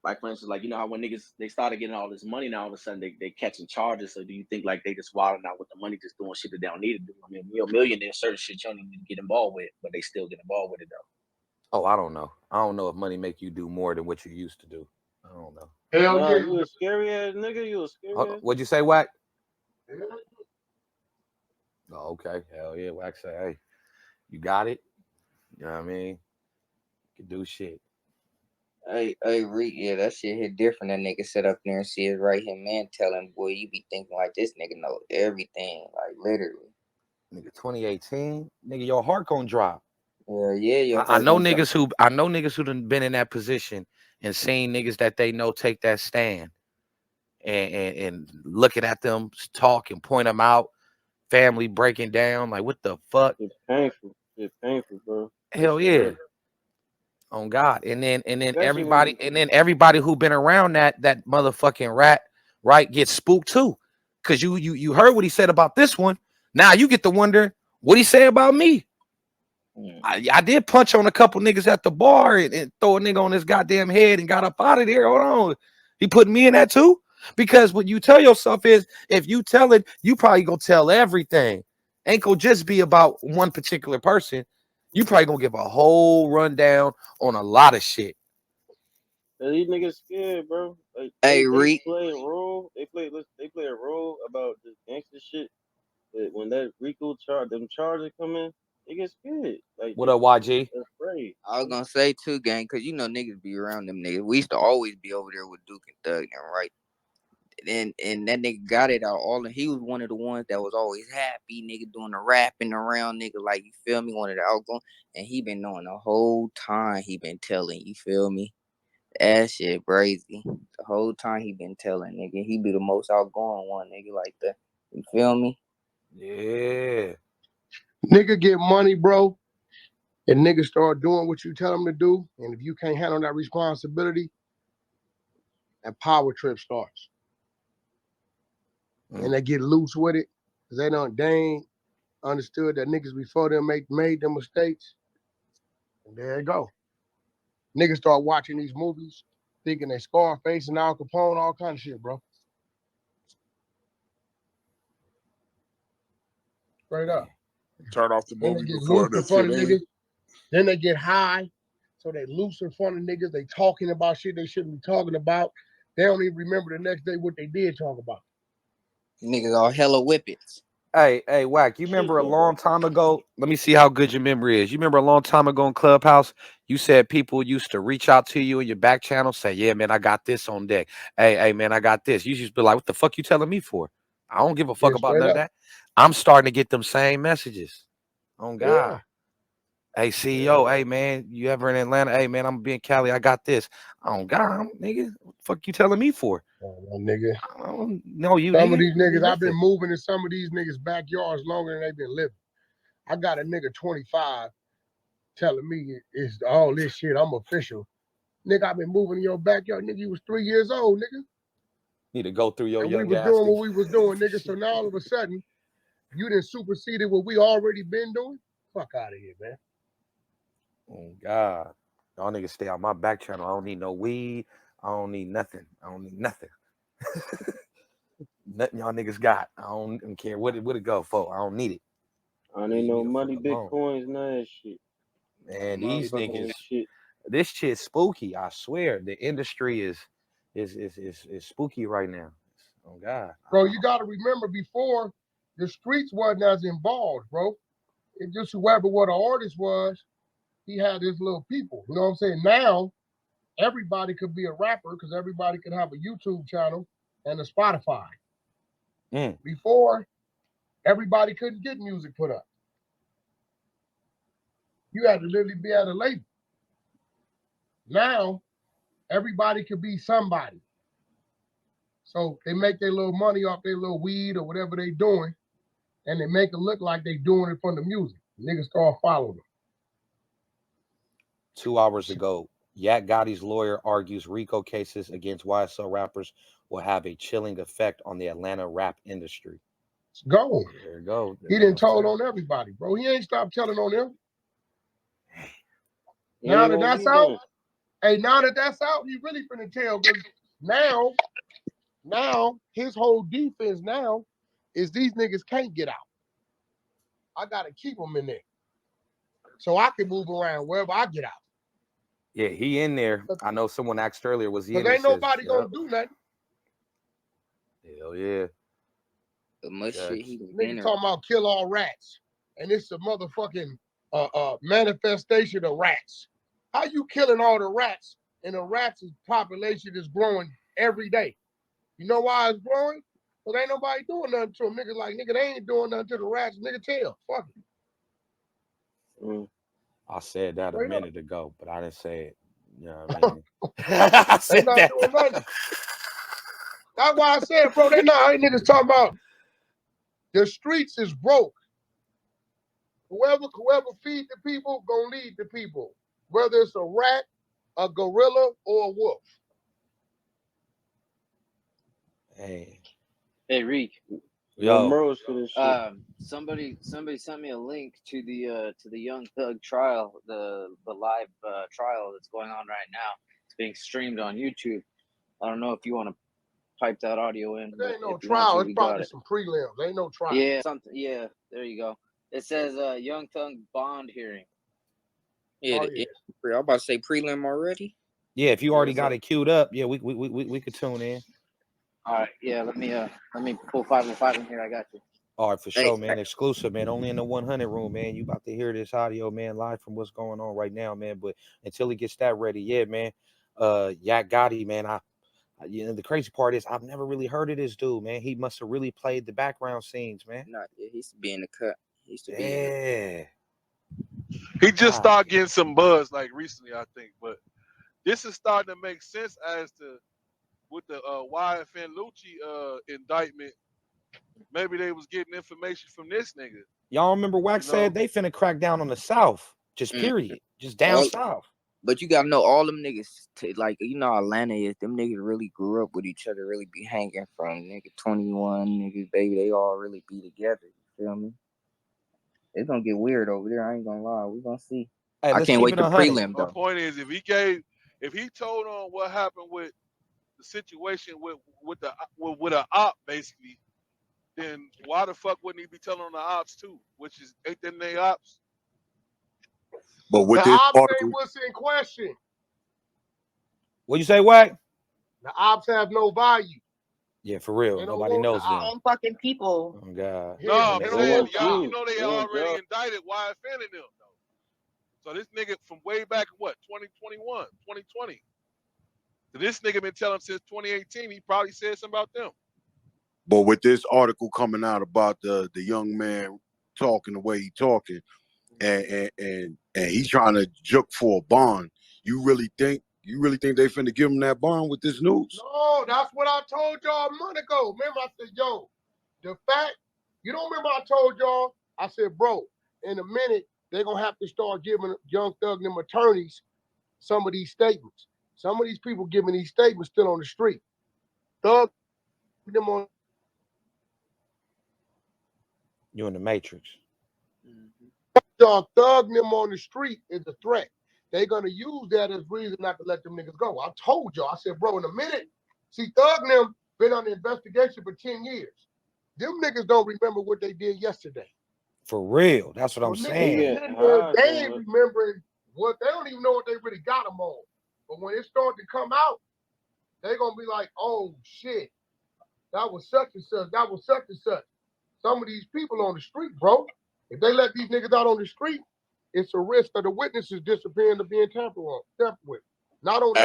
Like for instance, like you know how when niggas they started getting all this money now all of a sudden they catching charges. So do you think like they just wilding out with the money, just doing shit that they don't need to do? I mean, you're a millionaire, certain shit you don't even need to get involved with, but they still get involved with it though. Oh, I don't know. I don't know if money make you do more than what you used to do. I don't know. Hell Nah, yeah. you a scary ass nigga. You a scary ass. What'd you say, Wack? Oh, okay. Hell yeah. Wack say, hey, you got it. You know what I mean? You can do shit. Hey, Reek, yeah, that shit hit different. That nigga sit up there and see his right hand man tell him, boy, you be thinking like this nigga know everything, like literally. Nigga, 2018, nigga, your heart gonna drop. Yeah, your I heart know gonna drop. niggas who done been in that position and seen niggas that they know take that stand and looking at them talk and point them out, family breaking down, like what the fuck? It's painful. It's painful, bro. Hell It's yeah. On God. And then especially when everybody who been around that motherfucking rat, right, gets spooked too. Cause you heard what he said about this one. Now you get to wonder what he say about me. I did punch on a couple niggas at the bar and throw a nigga on his goddamn head and got up out of there. Hold on. He put me in that too? Because what you tell yourself is if you tell it, you probably gonna tell everything. Ain't gonna just be about one particular person. You probably gonna give a whole rundown on a lot of shit. these niggas scared, bro. Like Hey, they Reek. play a role. They play a role about this gangster shit. But when that Rico them charges come in, they get scared. Like What up, YG? they're afraid. I was gonna say too, gang, cause you know niggas be around them niggas. We used to always be over there with Duke and Thug, and right. And that nigga got it out all. And he was one of the ones that was always happy, nigga, doing the rapping around, nigga, like you feel me, one of the outgoing. And he been knowing the whole time. He been telling, you feel me. That shit crazy. The whole time he been telling, nigga, he be the most outgoing one, nigga, like that. You feel me? Yeah. Nigga get money, bro, and nigga start doing what you tell them to do. And if you can't handle that responsibility, that power trip starts. And they get loose with it because they ain't understood that niggas before them made them mistakes. And there you go. Niggas start watching these movies, thinking they Scarface and Al Capone, all kind of shit, bro. Straight up. Turn off the Then they movie get before loose in the front shit of ends. niggas. Then they get high. So they loose in front of niggas. They talking about shit they shouldn't be talking about. They don't even remember the next day what they did talk about. Niggas all hella whippets. Hey, Wack, you remember a long time ago? Let me see how good your memory is. You remember a long time ago in Clubhouse, you said people used to reach out to you in your back channel, say, yeah, man, I got this on deck. Hey, man, I got this. You used to be like, what the fuck you telling me for? I don't give a fuck about none of that. I'm starting to get them same messages. On God. Hey, CEO, hey, man, you ever in Atlanta? Hey, man, I'm going to be in Cali. I got this. On God, nigga, what the fuck you telling me for? Nigga. I don't know you, Some nigga. of these niggas, I've been moving in some of these niggas' backyards longer than they've been living. I got a nigga 25 telling me it's all this shit, I'm official. Nigga, I've been moving in your backyard. Nigga, you was 3 years old, nigga. Need to go through your and young we was ass. doing what we was doing, nigga. So now all of a sudden, you done superseded what we already been doing? Fuck out of here, man. Oh, God. Y'all niggas stay on my back channel. I don't need no weed. I don't need nothing. I don't need nothing. Nothing y'all niggas got. I don't care what it go for. I don't need it. I ain't no money, bitcoins, none of that shit. Man, these niggas, this shit's spooky. I swear, the industry is spooky right now. Oh God, bro, you got to remember before the streets wasn't as involved, bro. It just whoever what an artist was, he had his little people. You know what I'm saying? Now everybody could be a rapper because everybody could have a YouTube channel and a Spotify. Before, everybody couldn't get music put up. You had to literally be at a label. Now, everybody could be somebody. So they make their little money off their little weed or whatever they doing, and they make it look like they doing it from the music. Niggas start following them. 2 hours ago, Yak Gotti's lawyer argues RICO cases against YSL rappers will have a chilling effect on the Atlanta rap industry. It's gone. There you go. He didn't told on everybody, bro. He ain't stopped telling on them. Now that that's out, hey, now that that's out, he really finna tell because now his whole defense now is these niggas can't get out. I gotta keep them in there so I can move around wherever I get out. Yeah, he in there. I know someone asked earlier, was he in there? there? Because ain't nobody gonna do nothing. Hell yeah. But much shit he was Nigga talking about kill all rats, and it's a motherfucking manifestation of rats. How you killing all the rats and the rats' population is growing every day? You know why it's growing? Because ain't nobody doing nothing to them. Niggas like, nigga, they ain't doing nothing to the rats. Nigga, tell. Fuck it. I said that a minute ago, but I didn't say it. You know what I mean? They not doing nothing. That's why I said, bro, they not. Ain't niggas talking about the streets is broke. Whoever feed the people, gonna lead the people. Whether it's a rat, a gorilla, or a wolf. Hey, Reek. Yo. Somebody sent me a link to the Young Thug trial, the live trial that's going on right now. It's being streamed on YouTube. I don't know if you want to pipe that audio in. There ain't no trial. It's probably some prelims. There ain't no trial. Yeah, something. Yeah, there you go. It says Young Thug bond hearing. Yeah, I'm about to say prelim already. Yeah, if you already got it queued up, yeah, we could tune in. All right, yeah, let me pull 505 in here. I got you. All right, for sure, man. Exclusive, man. Only in the 100 room, man. You about to hear this audio, man, live from what's going on right now, man. But until he gets that ready, yeah, man. Yak Gotti, man. The crazy part is I've never really heard of this dude, man. He must have really played the background scenes, man. He used to be in the cut. He used to be in the... He just started getting some buzz like recently, I think. But this is starting to make sense as to with the YFN Lucci indictment. Maybe they was getting information from this nigga. Y'all remember Wack said they finna crack down on the South. Just period. Just down south. But you gotta know all them niggas, like, you know how Atlanta is, them niggas really grew up with each other, really be hanging from nigga 21, niggas, baby, they all really be together. You feel me? It's gonna get weird over there. I ain't gonna lie. We gonna see. Hey, I can't wait to prelim though. My point is, if he told on what happened with the situation with an op basically, then why the fuck wouldn't he be telling on the ops too? Which is ain't them they ops? But with the this ops article, ain't what's in question. What you say, Wack? The ops have no value. Yeah, for real. Nobody knows them. Own fucking people. Oh God. No, I'm saying y'all, you know they already indicted YFN in them though. So this nigga from way back what 2021, 2020. So this nigga been telling since 2018. He probably said something about them. but with this article coming out about the young man talking the way he talking, and he's trying to juke for a bond, you really think they finna give him that bond with this news? No, that's what I told y'all a month ago. Remember, I said, yo, the fact, you don't remember I told y'all? I said, bro, in a minute, they're going to have to start giving Young Thug and them attorneys some of these statements. Some of these people giving these statements still on the street. Thug them on. You in the Matrix. Y'all Thug them on the street is a threat. They're going to use that as reason not to let them niggas go. I told y'all. I said, bro, in a minute, see, Thug and them been on the investigation for 10 years. Them niggas don't remember what they did yesterday. For real. That's what I'm saying. They ain't remembering what, they don't even know what they really got them on. But when it starts to come out, they're going to be like, oh, shit, that was such and such. That was such and such. Some of these people on the street, bro, if they let these niggas out on the street, it's a risk of the witnesses disappearing to being tampered with. Not only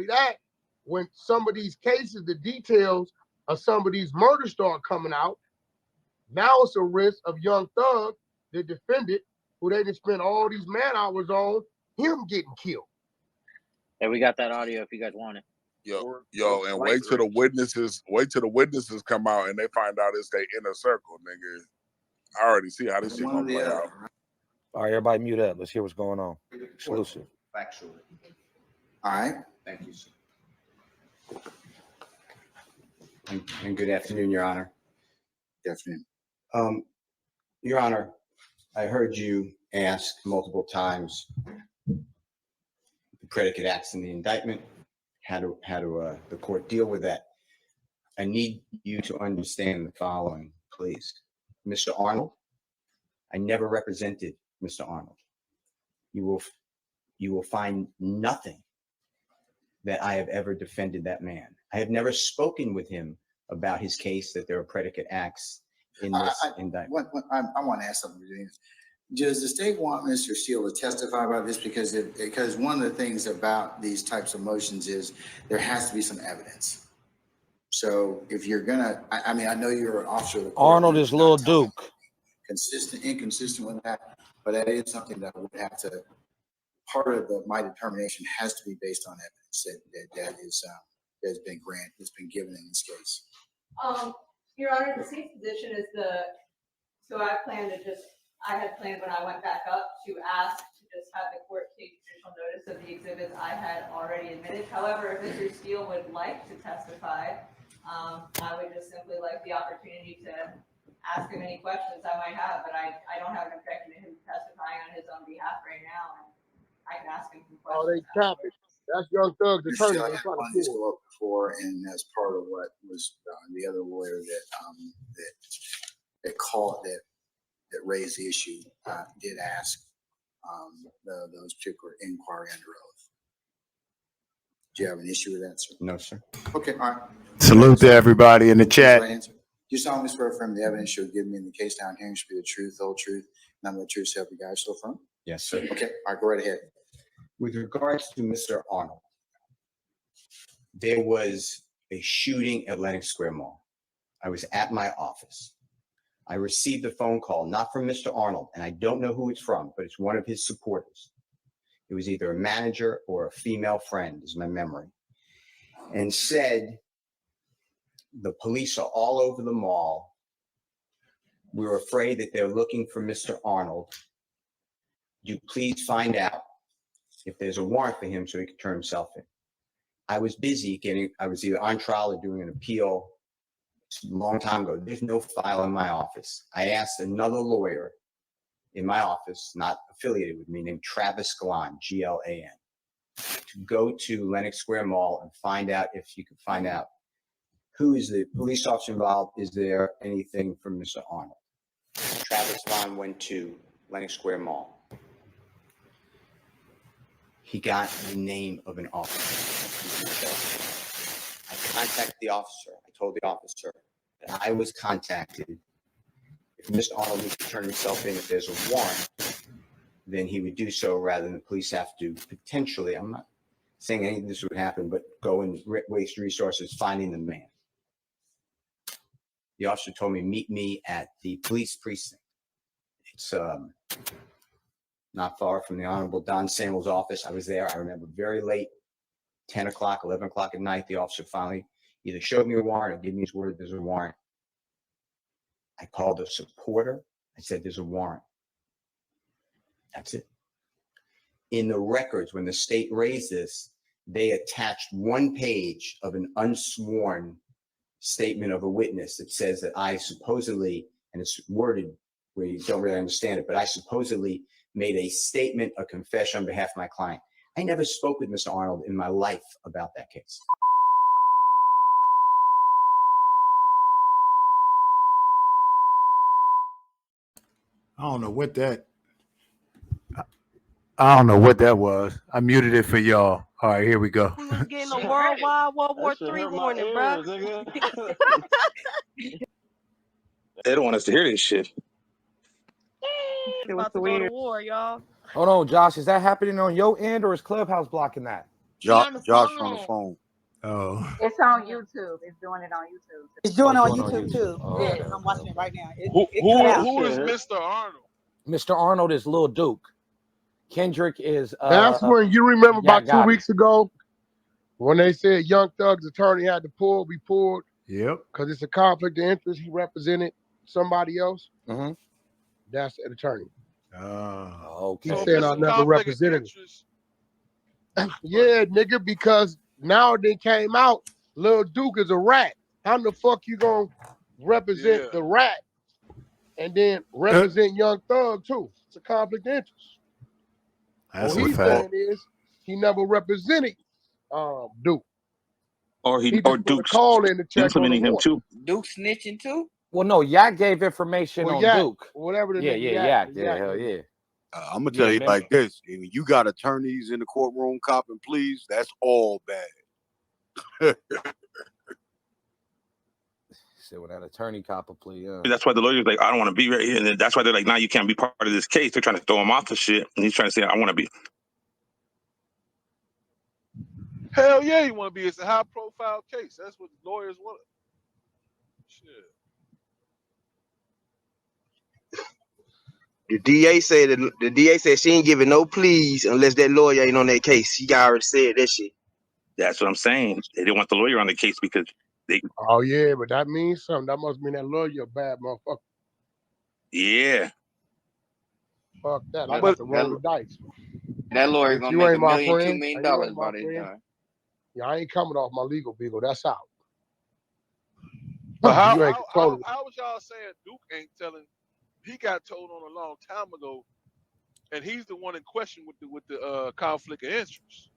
that, when some of these cases, the details of some of these murders start coming out, now it's a risk of Young Thug, the defendant, who they just spent all these man hours on, him getting killed. And we got that audio if you guys want it. Yo, and wait till the witnesses come out and they find out it's their inner circle, nigga. I already see how this shit gonna play out. All right, everybody mute up. Let's hear what's going on. Exclusive. Factually. All right. Thank you, sir. And good afternoon, Your Honor. Good afternoon. Your Honor, I heard you ask multiple times the predicate acts in the indictment. How do the court deal with that? I need you to understand the following, please. Mr. Arnold, I never represented Mr. Arnold. You will find nothing that I have ever defended that man. I have never spoken with him about his case, that there are predicate acts in this indictment. I want to ask something. Does the state want Mr. Steele to testify about this? Because one of the things about these types of motions is there has to be some evidence. So if you're gonna, I mean, I know you're an officer of the court. Arnold is Lil Duke. Inconsistent with that, but that is something that would have to. Part of my determination has to be based on evidence that's been given in this case. Your Honor, the state's position is so I had planned when I went back up to ask to just have the court take judicial notice of the exhibits I had already admitted. However, if Mr. Steele would like to testify, I would just simply like the opportunity to ask him any questions I might have, but I don't have an objection to him testifying on his own behalf right now. And I can ask him some questions. Oh, they copy. That's Young Thug's attorney. I had one this go up before, and that's part of what was the other lawyer that raised the issue did ask those particular inquiry under oath. Do you have an issue with that, sir? No, sir. Okay, all right. Salute to everybody in the chat. Do you solemnly swear affirm the evidence you'll give me in the case down here should be the truth, the whole truth, none but the truth, so help you guys still affirm? Yes, sir. Okay, all right, go right ahead. With regards to Mr. Arnold, there was a shooting at Lenox Square Mall. I was at my office. I received a phone call, not from Mr. Arnold, and I don't know who it's from, but it's one of his supporters. It was either a manager or a female friend, is my memory, and said, the police are all over the mall. We're afraid that they're looking for Mr. Arnold. Do you please find out if there's a warrant for him so he can turn himself in? I was busy I was either on trial or doing an appeal a long time ago. There's no file in my office. I asked another lawyer in my office, not affiliated with me, named Travis Galan, G-L-A-N, to go to Lenox Square Mall and find out if you could find out who is the police officer involved. Is there anything from Mr. Arnold? Travis Galan went to Lenox Square Mall. He got the name of an officer. I contacted the officer. I told the officer that I was contacted. If Mr. Arnold needs to turn himself in, if there's a warrant, then he would do so rather than the police have to potentially, I'm not saying any of this would happen, but go and waste resources finding the man. The officer told me, meet me at the police precinct. It's not far from the Honorable Don Samuel's office. I was there. I remember very late, 10 o'clock, 11 o'clock at night, the officer finally either showed me a warrant or gave me his word there's a warrant. I called a supporter. I said, there's a warrant. That's it. In the records, when the state raised this, they attached one page of an unsworn statement of a witness that says that I supposedly, and it's worded where you don't really understand it, but I supposedly made a statement, a confession on behalf of my client. I never spoke with Mr. Arnold in my life about that case. I don't know what that. I don't know what that was. I muted it for y'all. All right, here we go. We was getting a worldwide World War III warning, bro. They don't want us to hear this shit. About to go to war, y'all. Hold on, Josh. Is that happening on your end or is Clubhouse blocking that? Josh on the phone. Oh. It's on YouTube. It's doing it on YouTube. It's doing it on YouTube too. Yeah, I'm watching it right now. Who is Mr. Arnold? Mr. Arnold is Lil Duke. Kendrick is. That's when you remember about Yak 2 Gotti. weeks ago when they said Young Thug's attorney had to be pulled. Yep. Because it's a conflict of interest. He represented somebody else. Mm-hmm. That's the attorney. Okay. He said I never represented him. Yeah, nigga, because now they came out, Lil Duke is a rat. How the fuck you gonna represent the rat? and then represent Young Thug too. It's a conflict of interest. That's What a he's fact. saying is he never represented Duke. Or He just put a call in to check on the implementing him water. too. Duke snitching too? Well, no, Yak gave information Well, on Yak, Duke. whatever the Yeah, nigga Yak. Yak. Yeah, hell yeah. I'm gonna Yeah, tell you remember. like this: if you got attorneys in the courtroom copping pleas, that's all bad. So when that attorney cop a plea, That's why the lawyer's like, I don't want to be right here. And that's why they're like, nah, you can't be part of this case. They're trying to throw him off the shit. And he's trying to say, I want to be. Hell yeah, you want to be. It's a high profile case. That's what lawyers want. Shit. The DA said she ain't giving no pleas unless that lawyer ain't on that case. She already said that shit. That's what I'm saying. They didn't want the lawyer on the case because they. Oh yeah, but that means something. That must mean that lawyer a bad motherfucker. Yeah. Fuck that. I got to roll the dice. That lawyer Bitch, gonna you make ain't $1 my million, $2 friend. million You ain't by my this friend. time. Yeah, I ain't coming off my legal beagle. That's out. But You ain't controlling it. how was y'all saying Duke ain't telling? He got told on a long time ago, and he's the one in question with the conflict of interest.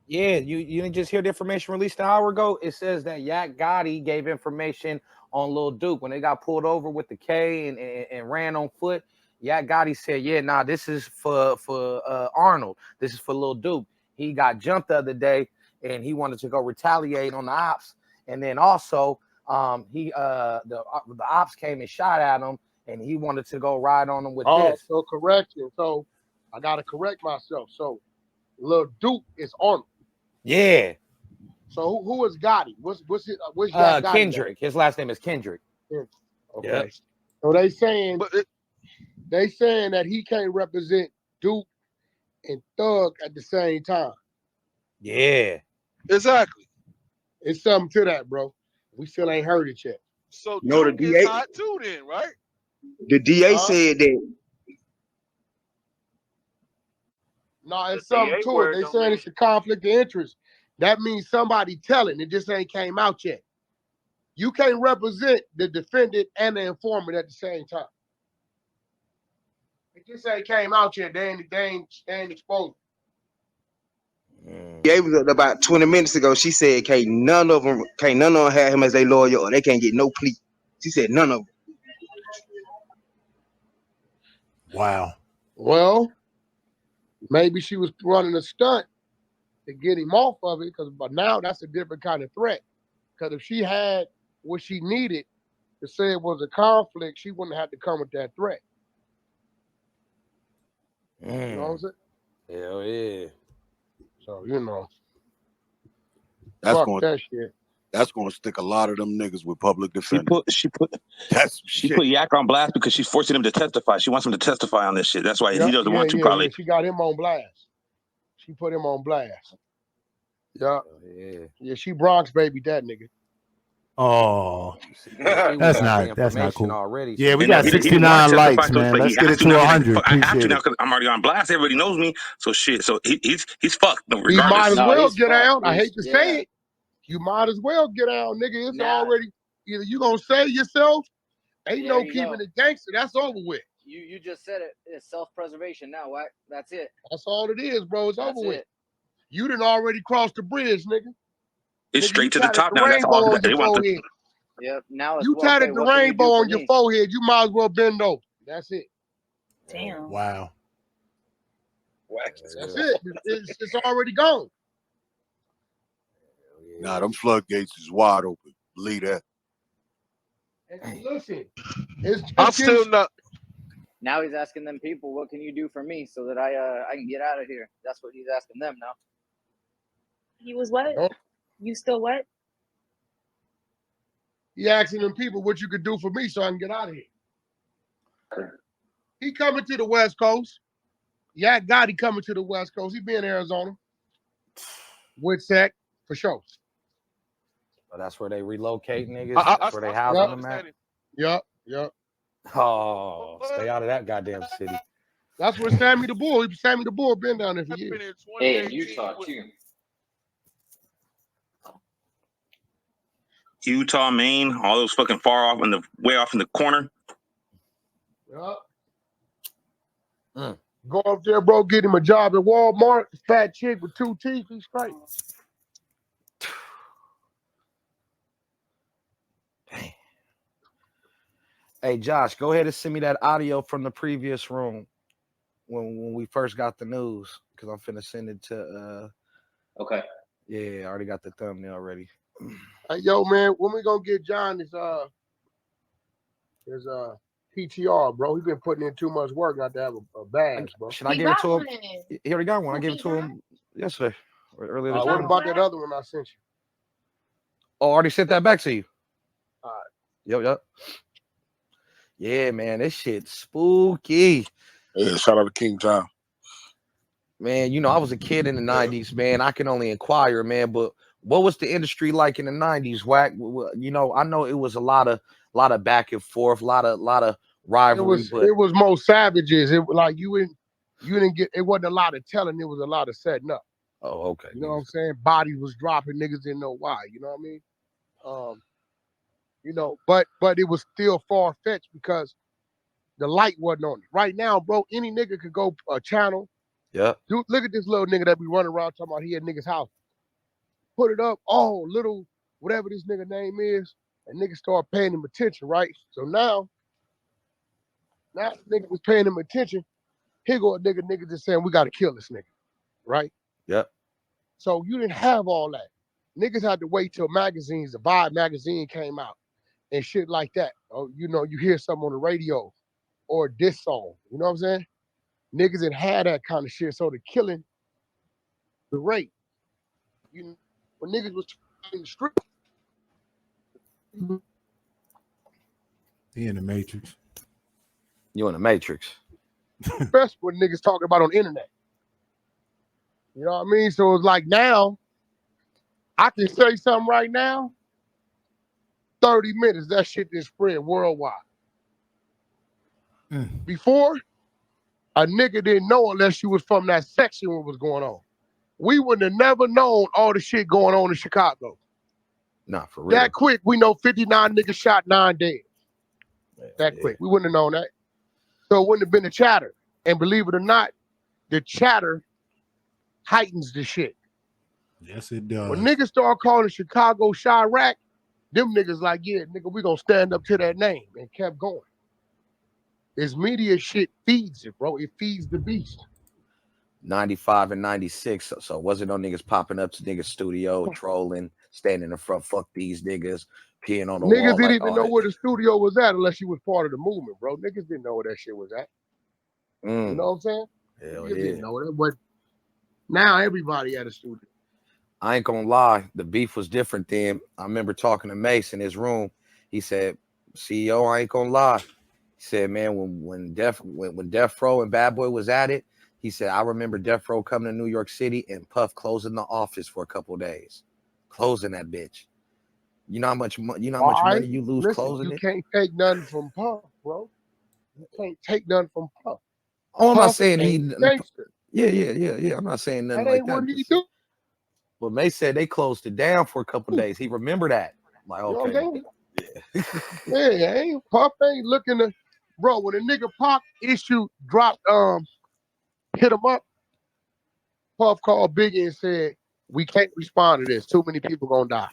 Yeah, you didn't just hear the information released an hour ago. It says that Yak Gotti gave information on Lil Duke when they got pulled over with the K and ran on foot. Yak Gotti said, "Yeah, nah, this is for Arnold. This is for Lil Duke. He got jumped the other day, and he wanted to go retaliate on the ops. And then also, the ops came and shot at him, and he wanted to go ride on them with this. So correction. So I gotta correct myself. So Lil Duke is Arnold. Yeah. So who is Gotti? What's Yak Gotti? Kendrick. His last name is Kendrick. Okay. Yep. So they saying that he can't represent Duke and Thug at the same time. Yeah. Exactly. It's something to that, bro. We still ain't heard it yet. So No, the Duke is DA hot too, then, right? The DA said that. No, it's something to it. They saying it's a conflict of interest. That means somebody telling. It just ain't came out yet. You can't represent the defendant and the informant at the same time. It just ain't came out yet. They ain't exposed. Gave was about 20 minutes ago. She said, can't none of them have him as their lawyer, or they can't get no plea. She said none of them. Wow. Well, maybe she was running a stunt to get him off of it, but now that's a different kind of threat. Because if she had what she needed to say it was a conflict, she wouldn't have to come with that threat. You know what I'm saying? Hell yeah. So, you know. That's Fuck going that shit. That's going to stick a lot of them niggas with public defenders. She put she put Yak on blast because she's forcing him to testify. She wants him to testify on this shit. That's why he doesn't want to probably. Yeah. She got him on blast. She put him on blast. Yeah. Yeah, she Bronx baby that nigga. Oh, that's not cool. Already, yeah, we And no, got he didn't want 69 to testify, likes, so it's man. like Let's he get has it to to now. He's 100. like, I have to Appreciate now it. because I'm already on blast. Everybody knows me. So shit. So he's fucked. He Regardless. might as well he's get fucked. out. I hate to say it. You might as well get out, nigga. It's already either you gonna save yourself. Ain't no keeping it gangster. That's over with. You just said it. It's self-preservation now, Wack. That's it. That's all it is, bro. It's That's over with. it. You done already crossed the bridge, nigga. It's Nigga, straight you to the tatted top the now. That's all rainbow on they your want. forehead. Yep. Now it's You okay. tatted the What can you do rainbow for on your me? forehead. You might as well bend over. That's it. Damn. Wow. That's it. It's already gone. Nah, them floodgates is wide open. Believe that. And listen, I'm still not. Now he's asking them people, what can you do for me so that I can get out of here? That's what he's asking them now. He was what? You still what? He asking them people what you could do for me so I can get out of here. He coming to the West Coast. Yak Gotti coming to the West Coast. He be in Arizona. Woodsack, for sure. But that's where they relocate niggas. That's where they housing them at. Yep. Oh, stay out of that goddamn city. That's where Sammy the Bull. Sammy the Bull been down there for years. Hey, in Utah too. Utah, Maine, all those fucking far off in the way off in the corner. Yup. Go up there, bro, get him a job at Walmart, fat chick with 2 teeth, he's straight. Hey, Josh, go ahead and send me that audio from the previous room when we first got the news, because I'm finna send it to Okay. Yeah, I already got the thumbnail ready. Hey, yo, man, when we gonna get John his PTR, bro? He been putting in too much work not to have a badge, bro. Should I give it to him? He already got one. I gave it to him yesterday or earlier this What morning. about that other one I sent you? Oh, I already sent that back to you. All right. Yep. Yeah, man, this shit's spooky. Yeah, shout out to King John. Man, you know, I was a kid in the 90s, man. I can only inquire, man. But what was the industry like in the 90s, Wack? You know, I know it was a lot of back and forth, a lot of rivalry. It was most savages. It was like you didn't get. It wasn't a lot of telling. It was a lot of setting up. Oh, okay. You know what I'm saying? Bodies was dropping. Niggas didn't know why. You know what I mean? You know, but it was still far fetched because the light wasn't on it. Right now, bro, any nigga could go a channel. Yeah. Dude, look at this little nigga that be running around talking about he at niggas' house. Put it up. Oh, little whatever this nigga name is, and niggas start paying him attention, right? So now the nigga was paying him attention. Here go a nigga just saying we gotta kill this nigga, right? Yep. So you didn't have all that. Niggas had to wait till magazines, the Vibe magazine came out and shit like that. Oh, you know, you hear something on the radio or this song. You know what I'm saying? Niggas didn't have that kind of shit. So the killing, the rate, you know, when niggas was in the street. He in the Matrix. You in the Matrix. That's what niggas talking about on the internet. You know what I mean? So it's like now, I can say something right now, 30 minutes, that shit just spread worldwide. Before, a nigga didn't know unless you was from that section what was going on. We wouldn't have never known all the shit going on in Chicago. Nah, for real. That quick, we know 59 niggas shot, 9 dead. That quick. We wouldn't have known that. So it wouldn't have been a chatter. And believe it or not, the chatter heightens the shit. Yes, it does. When niggas start calling Chicago Chirac, them niggas like, yeah, nigga, we gonna stand up to that name, and kept going. This media shit feeds it, bro. It feeds the beast. 95 and 96, so wasn't no niggas popping up to niggas studio, trolling, standing in front, fuck these niggas, peeing on the Niggas wall. didn't like even know where the studio was at unless you was part of the movement, bro. Niggas didn't know where that shit was at. You know what I'm saying? Hell Niggas yeah. didn't know that, but now everybody at a studio. I ain't gonna lie, the beef was different then. I remember talking to Mace in his room. He said, CEO, I ain't gonna lie. He said, man, when Death Row and Bad Boy was at it, he said, I remember Death Row coming to New York City and Puff closing the office for a couple of days. Closing that bitch. You know how much money you lose closing you it? can't take nothing from Puff, bro. You can't take nothing from Puff. Oh, I'm not Puff saying he ain't gangster. Yeah. I'm not saying nothing That like ain't that. what he do. But Mace said they closed it down for a couple of days. He remembered that. Like, You know what okay. I'm saying? Yeah, Puff ain't looking to, bro. When a nigga Pac issue dropped, hit him up. Puff called Biggie and said, "We can't respond to this. Too many people gonna die."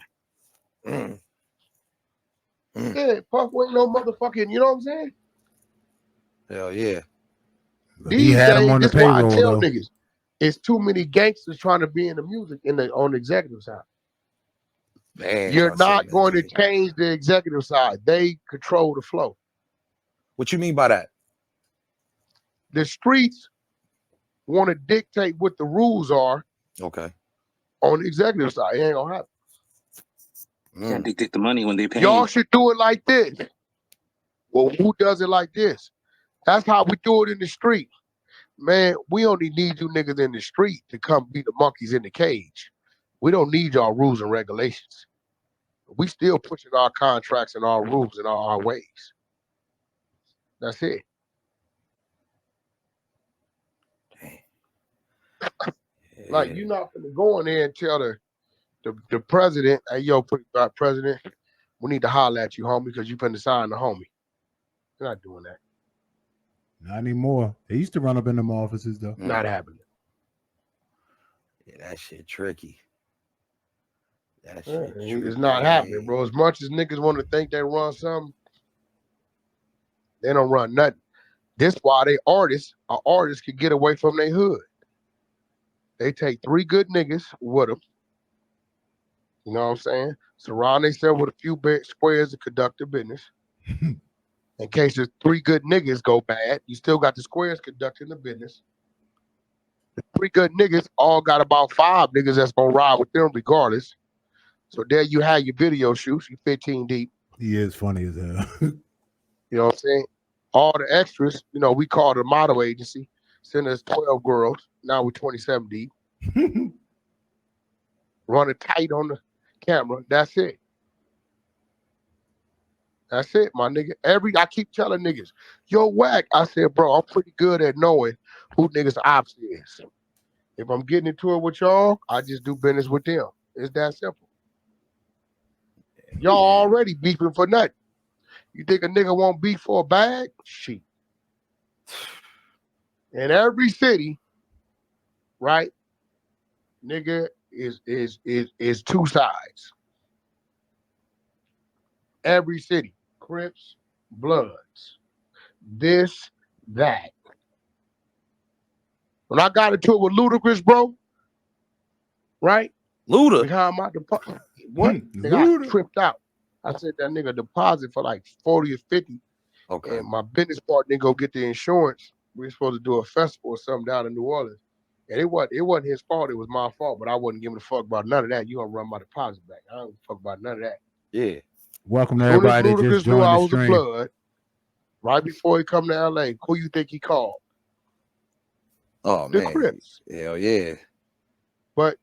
Yeah, Puff ain't no motherfucking. You know what I'm saying? Hell yeah. He had him on the this why I payroll tell though. niggas, it's too many gangsters trying to be in the music on the executive side. Man, You're not going to change the executive side. They control the flow. What you mean by that? The streets want to dictate what the rules are. Okay. On the executive side, it ain't gonna happen. Can't dictate the money when they pay. Y'all should do it like this. Well, who does it like this? That's how we do it in the street. Man, we only need you niggas in the street to come be the monkeys in the cage. We don't need y'all rules and regulations. We still pushing our contracts and our rules and our ways. That's it. Like, you're not gonna go in there and tell the president, hey, yo, president, we need to holler at you, homie, because you finna sign the homie. You're not doing that. Not anymore. They used to run up in them offices though. Not happening. Yeah, that shit tricky. That Yeah, shit it's not happening, bro. As much as niggas want to think they run something, they don't run nothing. This why artists can get away from their hood. They take 3 good niggas with them. You know what I'm saying? Surround themselves with a few big squares to conduct the business. In case the 3 good niggas go bad, you still got the squares conducting the business. The 3 good niggas all got about 5 niggas that's gonna ride with them regardless. So there you have your video shoots, you 15 deep. He is funny as hell. You know what I'm saying? All the extras, we call the model agency, send us 12 girls. Now we're 27 deep. Running tight on the camera. That's it. That's it, my nigga. I keep telling niggas, yo, Wack. I said, bro, I'm pretty good at knowing who niggas ops is. If I'm getting into it with y'all, I just do business with them. It's that simple. Y'all already beefing for nothing. You think a nigga won't beef for a bag? Shit. In every city, right? Nigga is 2 sides. Every city. Crips, Bloods. This, that. When I got into it with Ludacris, bro, right? Luda. Behind my deposit. What? Nigga, I tripped out. I said that nigga deposit for like 40 or 50. Okay. And my business partner didn't go get the insurance. We were supposed to do a festival or something down in New Orleans. And it wasn't his fault, it was my fault, but I wasn't giving a fuck about none of that. You gonna run my deposit back. I don't give a fuck about none of that. Yeah. Welcome to everybody that just Ludacris knew joined I the was a stream. blood. Right before he come to LA, who you think he called? Oh, the man. Crips. Hell yeah. But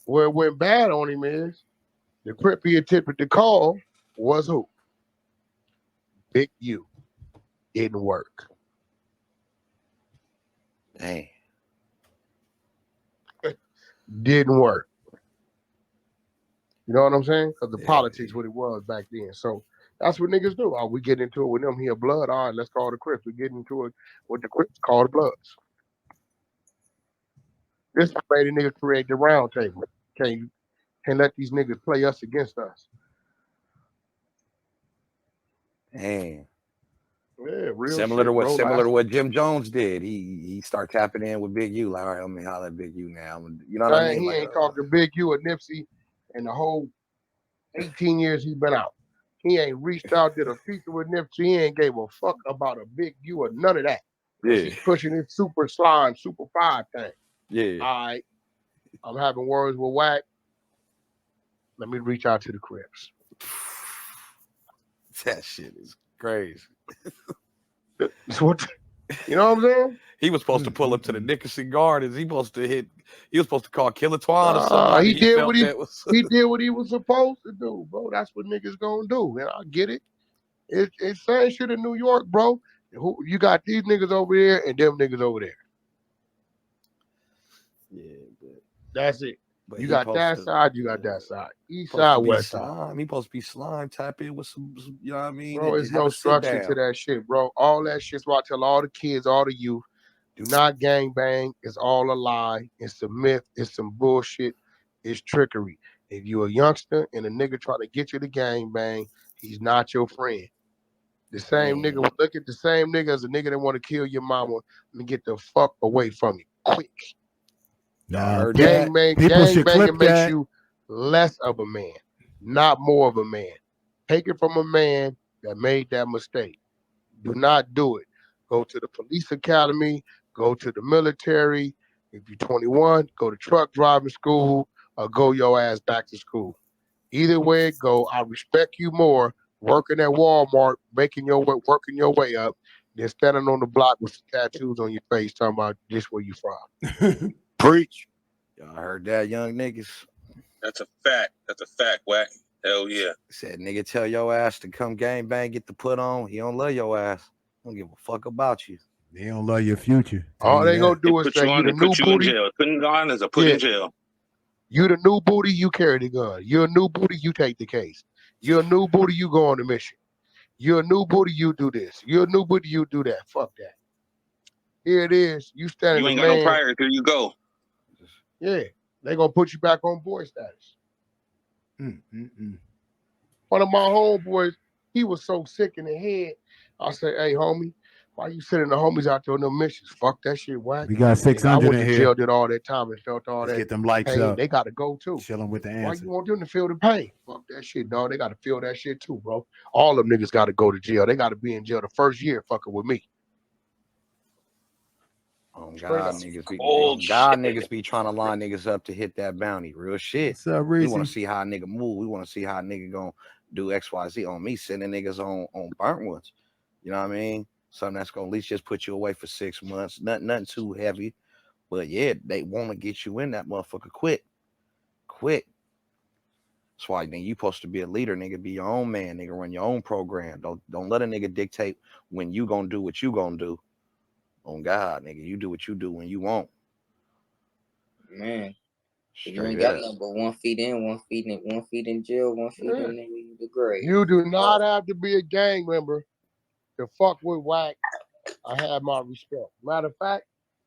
where it went bad on him is the Crip he attempted to call was who? Big U. Didn't work. Dang. Didn't work. You know what I'm saying? Because the politics, what it was back then. So that's what niggas do. Oh, we get into it with them here, blood. All right, let's call the Crips. We get into it with the Crips, call the Bloods. This made a nigga create the round table. Can't let these niggas play us against us. Dang. Yeah, real Similar shit, to what Jim Jones did. He start tapping in with Big U. Like, all right, let me holler at Big U now. You know what I mean? He Like, ain't talked to Big U or Nipsey in the whole 18 years he been out. He ain't reached out, did a feature with Nipsey. He ain't gave a fuck about a Big U or none of that. Yeah. He's pushing his super slime, super 5 thing. Yeah. All right. I'm having words with Wack. Let me reach out to the Crips. That shit is crazy. What, you know what I'm saying? He was supposed to pull up to the Nickerson Gardens. He was supposed to call Killer Twan or somebody. He did what he was supposed to do, bro. That's what niggas gonna do. And I get it. It's same shit in New York, bro. You got these niggas over here and them niggas over there. Yeah, but that's it. But you got that side, you got that side. East side, west side. He supposed to be slime, tap in with some, you know what I mean? Bro, there's no structure to that shit, bro. All that shit's why I tell all the kids, all the youth, do not gang bang. It's all a lie. It's a myth. It's some bullshit. It's trickery. If you're a youngster and a nigga trying to get you to gang bang, he's not your friend. The same nigga will look at the same nigga as a nigga that want to kill your mama and get the fuck away from you quick. Gang banging makes you less of a man, not more of a man. Take it from a man that made that mistake. Do not do it. Go to the police academy, go to the military. If you're 21, go to truck driving school or go your ass back to school. Either way it go, I respect you more working at Walmart, working your way up, than standing on the block with some tattoos on your face talking about this where you from. Preach. Y'all heard that, young niggas? That's a fact. That's a fact, Wack. Hell yeah. Said nigga tell your ass to come gang bang, get the put on. He don't love your ass. Don't give a fuck about you. They don't love your future. All they gonna do is say you the new booty. In jail. Putting on is a put in jail. You the new booty, you carry the gun. You're a new booty, you take the case. You're a new booty, you go on the mission. You're a new booty, you do this. You're a new booty, you do that. Fuck that. Here it is. You standing You a ain't got no man. priors. Here you go. Yeah, they gonna put you back on boy status. One of my homeboys, he was so sick in the head. I said, "Hey, homie, why you sending the homies out there on them missions? Fuck that shit, Wack. We got Nigga, I 600 went in to here. jail, did all that time, and felt all Let's that get them lights pain. up. They got to go too. Chilling with the Why answer. you want them to feel the pain? Fuck that shit, dog. They got to feel that shit too, bro. All them niggas got to go to jail. They got to be in jail the first year fucking with me. God, niggas be trying to line niggas up to hit that bounty. Real shit. What's up, We want Reese? to see how a nigga move. We want to see how a nigga gonna do XYZ on me, sending niggas on burnt ones. You know what I mean? Something that's gonna at least just put you away for 6 months. Nothing too heavy. But yeah, they want to get you in that motherfucker quick. That's why nigga, you supposed to be a leader, nigga. Be your own man, nigga. Run your own program. Don't let a nigga dictate when you gonna do what you gonna do. On God, nigga, you do what you do when you want. Man, if you Straight ain't got up. nothing but 1 feet in, 1 feet in, 1 feet in jail, 1 feet in the grave. You do not have to be a gang member to fuck with Wack. I have my respect. Matter of fact,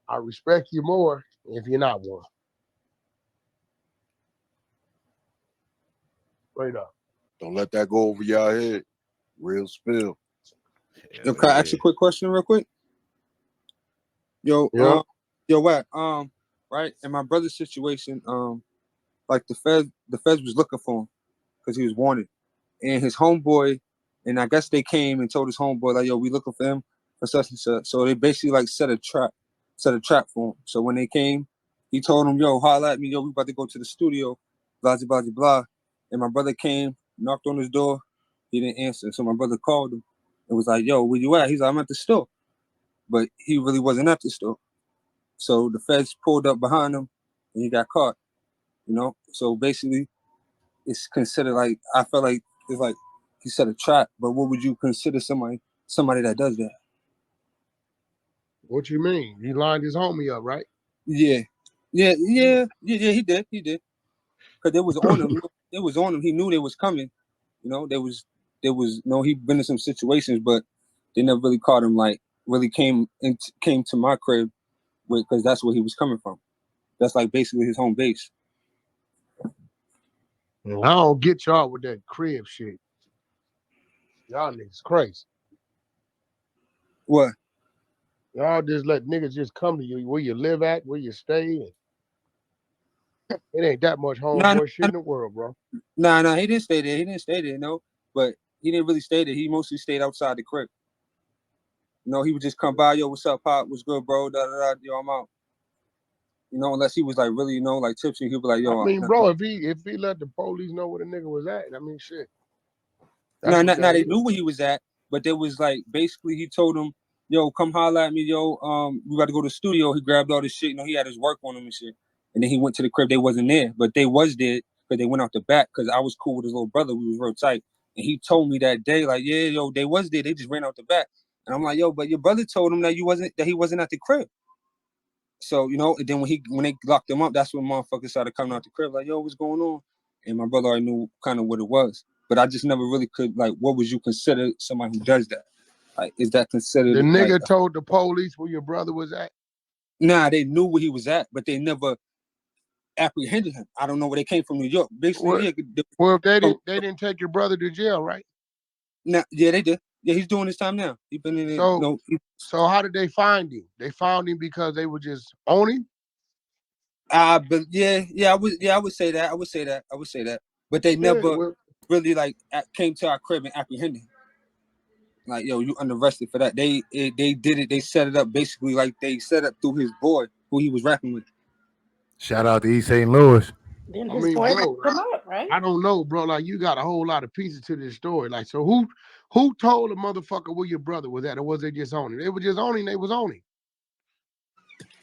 I respect you more if you're not one. Straight up. Don't let that go over your head. Real spill. Yo, can I ask you a quick question real quick? Yo, Wack, right, in my brother's situation, like the feds was looking for him because he was wanted. And his homeboy, and I guess they came and told his homeboy, like, yo, we looking for him for such and such. So they basically like set a trap for him. So when they came, he told him, yo, holla at me, yo, we about to go to the studio, blah, blah, blah, blah. And my brother came, knocked on his door, he didn't answer. So my brother called him and was like, yo, where you at? He's like, I'm at the store. But he really wasn't at the store. So the feds pulled up behind him and he got caught, you know? So basically, it's considered like, I felt like it's like he set a trap, but what would you consider somebody that does that? What you mean? He lined his homie up, right? Yeah, he did. Because they was on him. They was on him. He knew they was coming. You know, there was he been in some situations, but they never really caught him. Like really came to my crib, because that's where he was coming from. That's like basically his home base. I don't get y'all with that crib shit. Y'all niggas crazy. What? Y'all just let niggas just come to you where you live at, where you stay. It ain't that much homeboy shit in the world, bro. Nah, he didn't stay there. No, but he didn't really stay there. He mostly stayed outside the crib. You know, he would just come by, yo, what's up, Pop? What's good, bro? Da da da. Yo, I'm out. You know, unless he was like really, like tipsy, he'd be like, yo. I mean, bro, if he let the police know where the nigga was at, I mean, shit. Nah, they knew where he was at, but there was like basically he told him, yo, come holla at me, yo. We got to go to the studio. He grabbed all this shit. You know, he had his work on him and shit. And then he went to the crib. They wasn't there, but they was there because they went out the back. Because I was cool with his little brother. We was real tight. And he told me that day, like, yeah, yo, they was there. They just ran out the back. And I'm like, yo, but your brother told him that he wasn't at the crib. So, you know, and then when they locked him up, that's when motherfuckers started coming out the crib, like, yo, what's going on? And my brother already knew kind of what it was. But I just never really could, like, what would you consider somebody who does that? Like, is that considered? The nigga told the police where your brother was at? Nah, they knew where he was at, but they never apprehended him. I don't know where they came from, New York. Basically, well, they didn't take your brother to jail, right? Nah, yeah, they did. Yeah, he's doing his time now. He's been in it. So how did they find him? They found him because they were just on him? But I would say that. But they never really like came to our crib and apprehended him. Like, yo, you under arrested for that. They did it. They set it up basically like they set up through his boy who he was rapping with. Shout out to East St. Louis. I mean, bro, right? I don't know, bro. Like, you got a whole lot of pieces to this story. Like, so who told the motherfucker where your brother was at, or was they just on him? They were just on him. They was on him.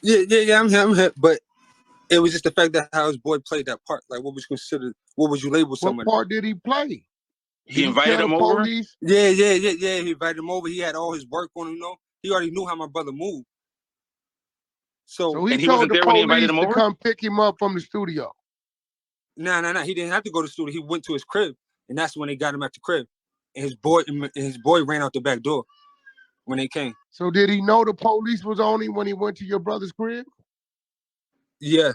Yeah. I'm hip. But it was just the fact that how his boy played that part. Like, what was considered? What would you label somebody? What part did he play? He invited him over. Yeah. He invited him over. He had all his work on him. You know, he already knew how my brother moved. So he told the police to come pick him up from the studio. Nah. He didn't have to go to the studio. He went to his crib, and that's when they got him at the crib. And his boy ran out the back door when they came. So did he know the police was on him when he went to your brother's crib? Yeah.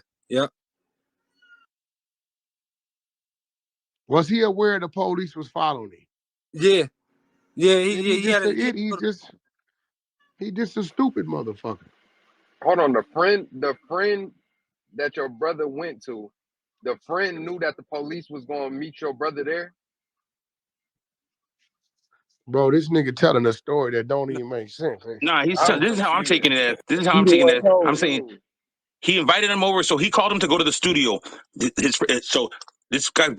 Was he aware the police was following him? Yeah. He just a stupid motherfucker. Hold on, the friend that your brother went to, the friend knew that the police was gonna meet your brother there. Bro, this nigga telling a story that don't even make sense. Nah, this is how I'm taking it. I'm saying he invited him over, so he called him to go to the studio. So this guy's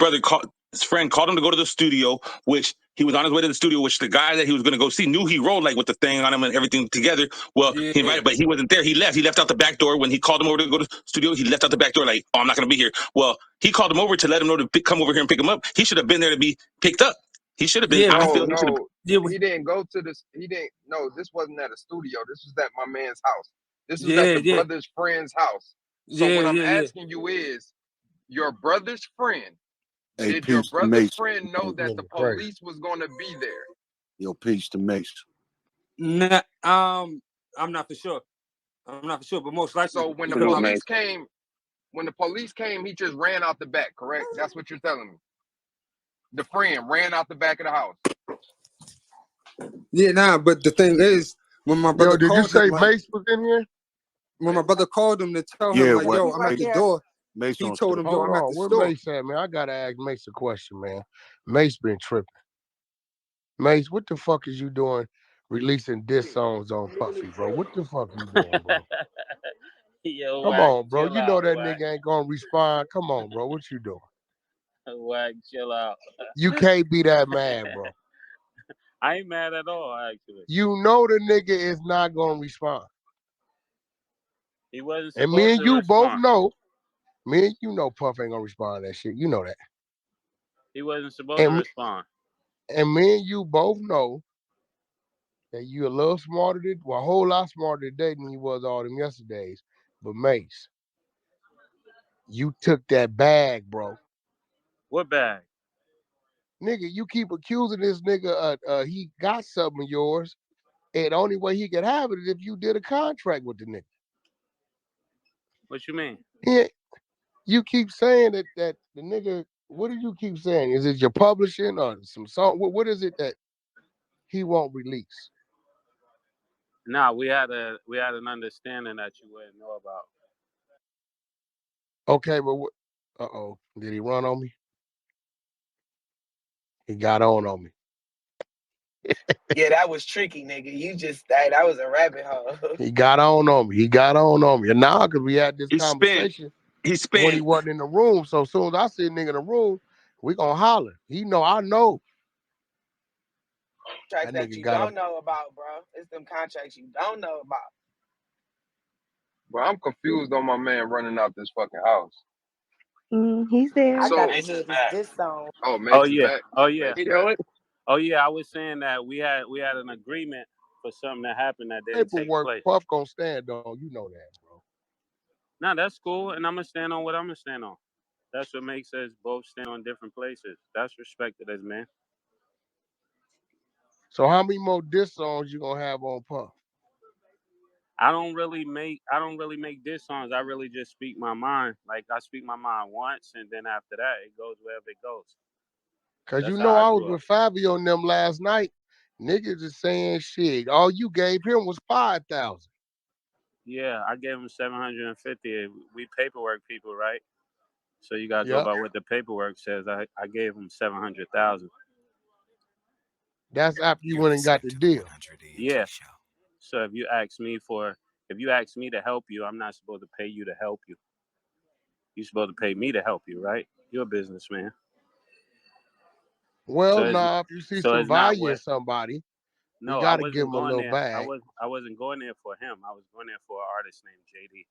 his friend called him to go to the studio, which he was on his way to the studio, which the guy that he was going to go see knew he rolled like with the thing on him and everything together. Well, he invited, but he wasn't there. He left. He left out the back door when he called him over to go to the studio. He left out the back door like, oh, I'm not going to be here. Well, he called him over to let him know to come over here and pick him up. He should have been there to be picked up. He should have been. I feel he should have. He didn't go to this. He didn't. No, this wasn't at a studio. This was at my man's house. This was at your brother's friend's house. So what I'm asking you is, your brother's friend. Did your brother's friend know that the police was going to be there? Yo, peace to Mace. Nah, I'm not for sure. But most likely. So when the police came, he just ran out the back. Correct? That's what you're telling me. The friend ran out the back of the house. Yeah, nah. But the thing is, when my brother did you called say him, Mace was in here? When my brother called him to tell him, like, yo, I'm at the door. Mace he told him, yo, I'm at the Where store. Mace at, man? I gotta ask Mace a question, man. Mace been tripping. Mace, what the fuck is you doing releasing diss songs on Puffy, bro? What the fuck you doing, bro? Yo, Come Wack, on, bro. chill You know out, that Wack. nigga ain't gonna respond. Come on, bro. What you doing? Wack, chill out. You can't be that mad, bro. I ain't mad at all, actually. You know the nigga is not gonna respond. He wasn't And supposed me and to you both respond. know. Me and you know Puff ain't gonna respond to that shit. You know that. He wasn't supposed to respond. And me and you both know that you a little smarter a whole lot smarter today than you was all them yesterdays. But Mace, you took that bag, bro. What bag? Nigga, you keep accusing this nigga he got something of yours, and the only way he could have it is if you did a contract with the nigga. What you mean? Yeah, you keep saying that the nigga, what do you keep saying? Is it your publishing or some song? What is it that he won't release? Nah, we had an understanding that you wouldn't know about. Okay, but what? Did he run on me? He got on me. Yeah, that was tricky, nigga. That was a rabbit hole. He got on me. And now, because we had this conversation when he wasn't in the room. So as soon as I see a nigga in the room, we gonna holler. I know. Contracts that you don't know about, bro. It's them contracts you don't know about. Bro, I'm confused on my man running out this fucking house. He's there. I got this song. Oh, Mace is back. Oh yeah. Mace back. Oh yeah. I was saying that we had an agreement for something that happened that didn't take Paperwork, place. Puff gonna stand on. You know that, bro. Nah, that's cool, and I'm gonna stand on what I'm gonna stand on. That's what makes us both stand on different places. That's respected as man. So how many more diss songs you gonna have on Puff? I don't really make diss songs. I really just speak my mind. Like I speak my mind once, and then after that, it goes wherever it goes. Cause That's you know how I was with Fabio and them last night. Niggas is saying shit. All you gave him was 5,000. Yeah, I gave him 750. We paperwork people, right? So you gotta go by what the paperwork says. I gave him 700,000. That's after you went and got the deal. Yeah. So if you ask me to help you, I'm not supposed to pay you to help you. You're supposed to pay me to help you, right? You're a businessman. Well, if you see some value in somebody, you gotta give them a little bag. I wasn't going there for him. I was going there for an artist named JD.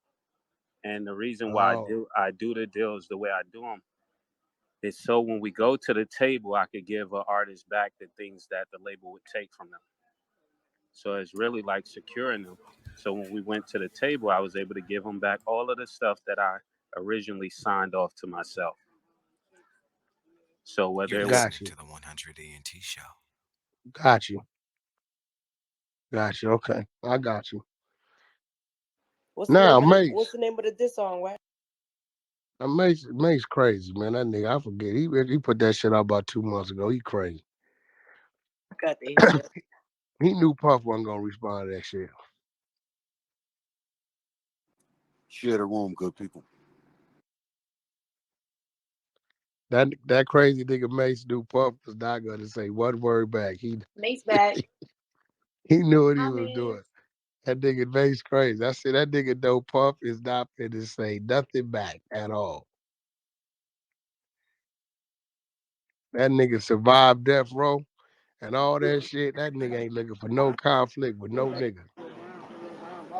And the reason why I do the deals the way I do them is so when we go to the table, I could give an artist back the things that the label would take from them. So it's really like securing them. So when we went to the table, I was able to give them back all of the stuff that I originally signed off to myself. So whether You're it listening was to the 100 ENT show. Got you. Got you. Okay, I got you. What's the Now, name of the What's Mace. the name of the diss song, Wack? Mace crazy, man. That nigga, I forget. He put that shit out about 2 months ago. He crazy. Got to hear it. He knew Puff wasn't gonna respond to that shit. Share the room, good people. That crazy nigga Mace knew Puff was not gonna say one word back. Mace back. He knew what he Hi, was Mace. doing. That nigga Mace crazy. I said that nigga know Puff is not finna say nothing back at all. That nigga survived death row and all that shit. That nigga ain't looking for no conflict with no nigga.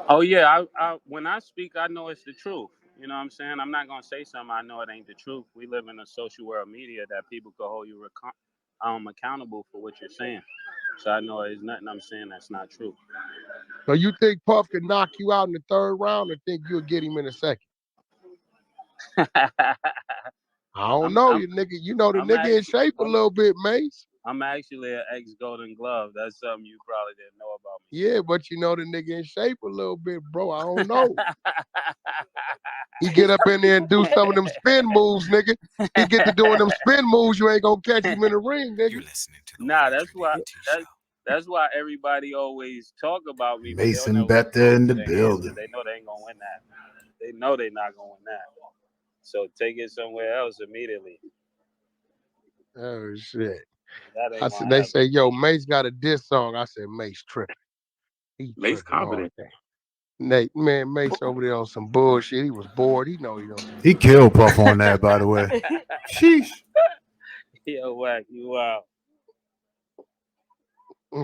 Oh yeah, I when I speak, I know it's the truth. You know what I'm saying? I'm not gonna say something I know it ain't the truth. We live in a social world media that people can hold you accountable for what you're saying. So I know there's nothing I'm saying that's not true. So you think Puff can knock you out in the third round, or think you'll get him in the second? I don't I'm know, I'm you nigga. You know the I'm nigga in actually shape a little bit, Mace. I'm actually an ex Golden Glove. That's something you probably didn't know about me. Yeah, but you know the nigga in shape a little bit, bro. I don't know. He get up in there and do some of them spin moves, nigga. He get to doing them spin moves, you ain't gonna catch him in the ring, nigga. You're listening to the Nah, One Hundred AT Show. that's why everybody always talk about me, but they don't Mason never want to Betha go in to the the answer. building. They know they ain't gonna win that. They know they not gonna win that. So take it somewhere else immediately. Oh shit. That I ain't said gonna they happen. say, yo, Mace got a diss song. I said, Mace tripping. He Mace tripping hard. confident. Nate, man, Mace over there on some bullshit. He was bored. He know he on some He bullshit. killed Puff on that, by the way. Sheesh. Yo, Wack, you out.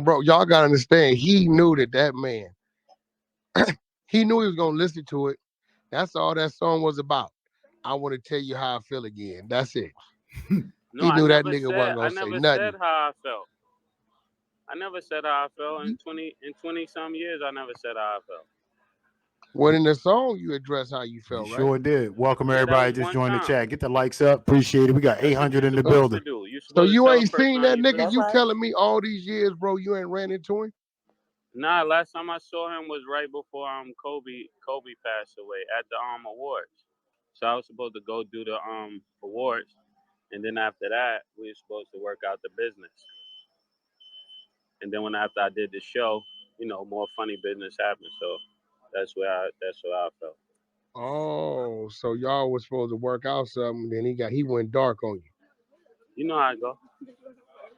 Bro, y'all gotta understand, he knew that man, he knew he was gonna listen to it. That's all that song was about. I want to tell you how I feel again. That's it. No, He knew that nigga wasn't I gonna say never said nothing. how I felt. I never said how I felt in 20 some years. I never said how I felt. When in the song you address how you You felt, right? sure did. Welcome Yeah, that everybody. was Just one join the time. chat. Get the likes up. Appreciate it. We got That's what 800 you're in the supposed to building. do. You're So supposed to you tell a ain't person seen how that you nigga? feel. That's You right. telling me all these years, bro, you ain't ran into him? Nah, last time I saw him was right before Kobe passed away at the awards. So I was supposed to go do the awards, and then after that we were supposed to work out the business. And then when after I did the show, more funny business happened. So that's what I felt. Oh, so y'all was supposed to work out something, then he went dark on you. You know how I go.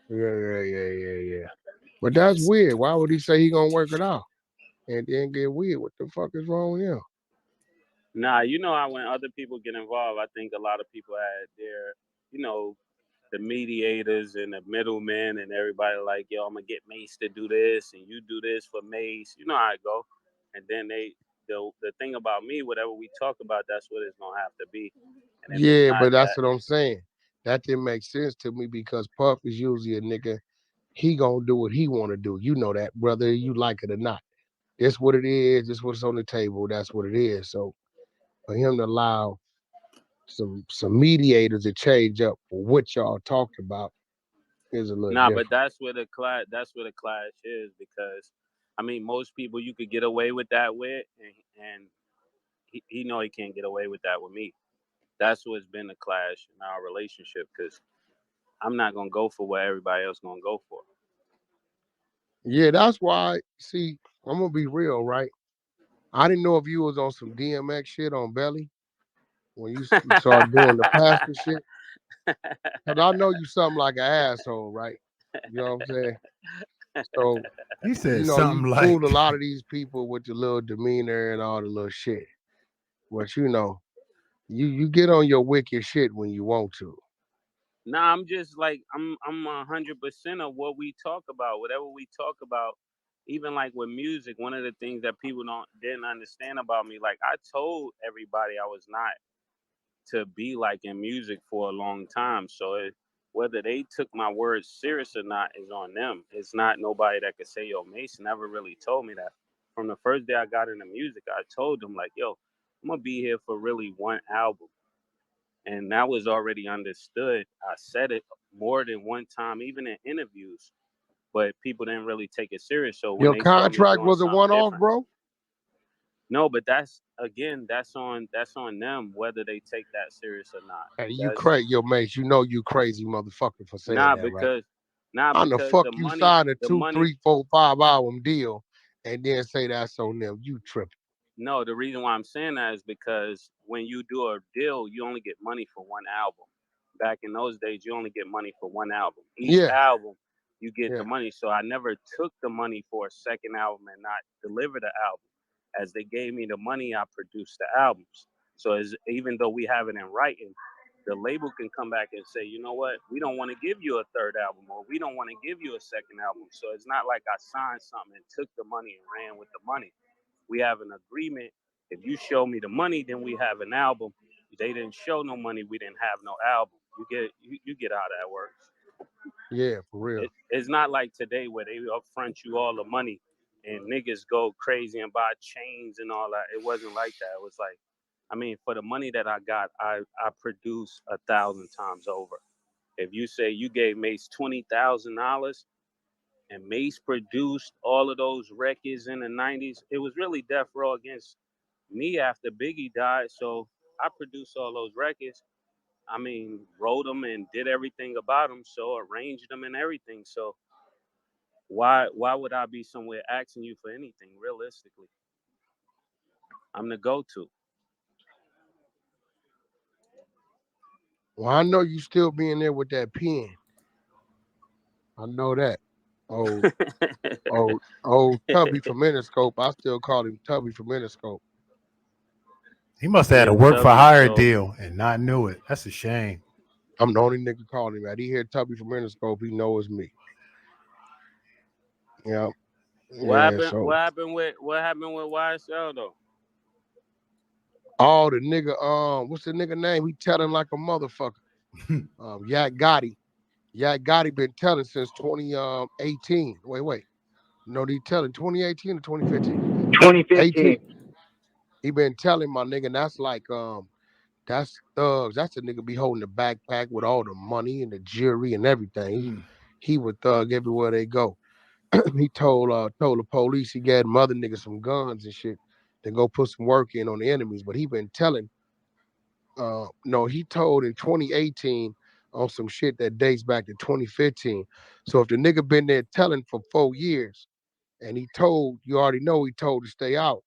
Yeah. But that's weird. Why would he say he gonna work it out and then get weird? What the fuck is wrong with him? Nah, you know how when other people get involved, I think a lot of people had their, the mediators and the middlemen and everybody like, yo, I'm gonna get Mace to do this and you do this for Mace. You know how I go. And then the thing about me, whatever we talk about, that's what it's gonna have to be. And if it's Yeah, not but that's that, what I'm saying. That didn't make sense to me because Puff is usually a nigga. He gonna do what he want to do. You know that, whether you like it or not. That's what it is. This what's on the table. That's what it is. So for him to allow some mediators to change up for what y'all talked about is a little nah, but different. that's where the clash is because, I mean, most people you could get away with that with, and he know he can't get away with that with me. That's what's been the clash in our relationship because I'm not gonna go for what everybody else gonna go for. Yeah, that's why. See, I'm gonna be real, right? I didn't know if you was on some DMX shit on Belly when you started doing the pastor shit. Cause I know you something like an asshole, right? You know what I'm saying? So, He you said know, you something like, fool a lot of these people with your little demeanor and all the little shit. But you know, you get on your wicked shit when you want to. Nah, I'm just like I'm 100% of what we talk about. Whatever we talk about, even like with music, one of the things that people didn't understand about me, like I told everybody I was not to be like in music for a long time. So whether they took my words serious or not is on them. It's not nobody that could say, yo, Mason never really told me that. From the first day I got into music, I told them like, yo, I'm gonna be here for really one album. And that was already understood. I said it more than one time, even in interviews. but people didn't really take it serious. So when Your they saw me contract doing was a something one-off, different, bro? no, but that's on them whether they take that serious or not. Hey, you That's crazy, yo, mate. You know you crazy motherfucker for saying nah that, right? because How the fuck the you money sign a the 2, money 3, 4, 5 album deal and then say that's on them? You tripping. No, the reason why I'm saying that is because when you do a deal, you only get money for one album. Back in those days, you only get money for one album. Each Yeah, album, you get the yeah, money. So I never took the money for a second album and not deliver the album. As they gave me the money, I produced the albums. So even though we have it in writing, the label can come back and say, you know what, we don't want to give you a third album or we don't want to give you a second album. So it's not like I signed something and took the money and ran with the money. We have an agreement. If you show me the money, then we have an album. If they didn't show no money, we didn't have no album. You get how that works. yeah, for real. It's not like today where they upfront you all the money and niggas go crazy and buy chains and all that. It wasn't like that. It was like, I mean, for the money that I got, I produced 1,000 times over. If you say you gave Mace $20,000 and Mace produced all of those records in the 90s, it was really Death Row against me after Biggie died. So I produced all those records. I mean, wrote them and did everything about them. So arranged them and everything. So why would I be somewhere asking you for anything realistically? I'm the go-to. Well, I know you still being there with that pen. I know that. Oh, Tubby from Interscope. I still call him Tubby from Interscope. He must have had a Yeah, work for Tubby. hire So deal and not knew it. That's a shame. I'm the only nigga calling him that. He hear Tubby from Interscope, he know it's me. Yeah. what Yeah, happened? so What happened with YSL though? all the nigga, what's the nigga name? He telling like a motherfucker. Yak Gotti. Yak Gotti been telling since 2018. Wait. No, he telling 2018 or 2015? 2015. 18. He been telling my nigga, and that's like that's thugs. That's the nigga be holding the backpack with all the money and the jewelry and everything. He would thug everywhere they go. He told the police he gave them other niggas some guns and shit to go put some work in on the enemies. But he been telling, no, he told in 2018 on some shit that dates back to 2015. So if the nigga been there telling for 4 years and he told, you already know he told to stay out.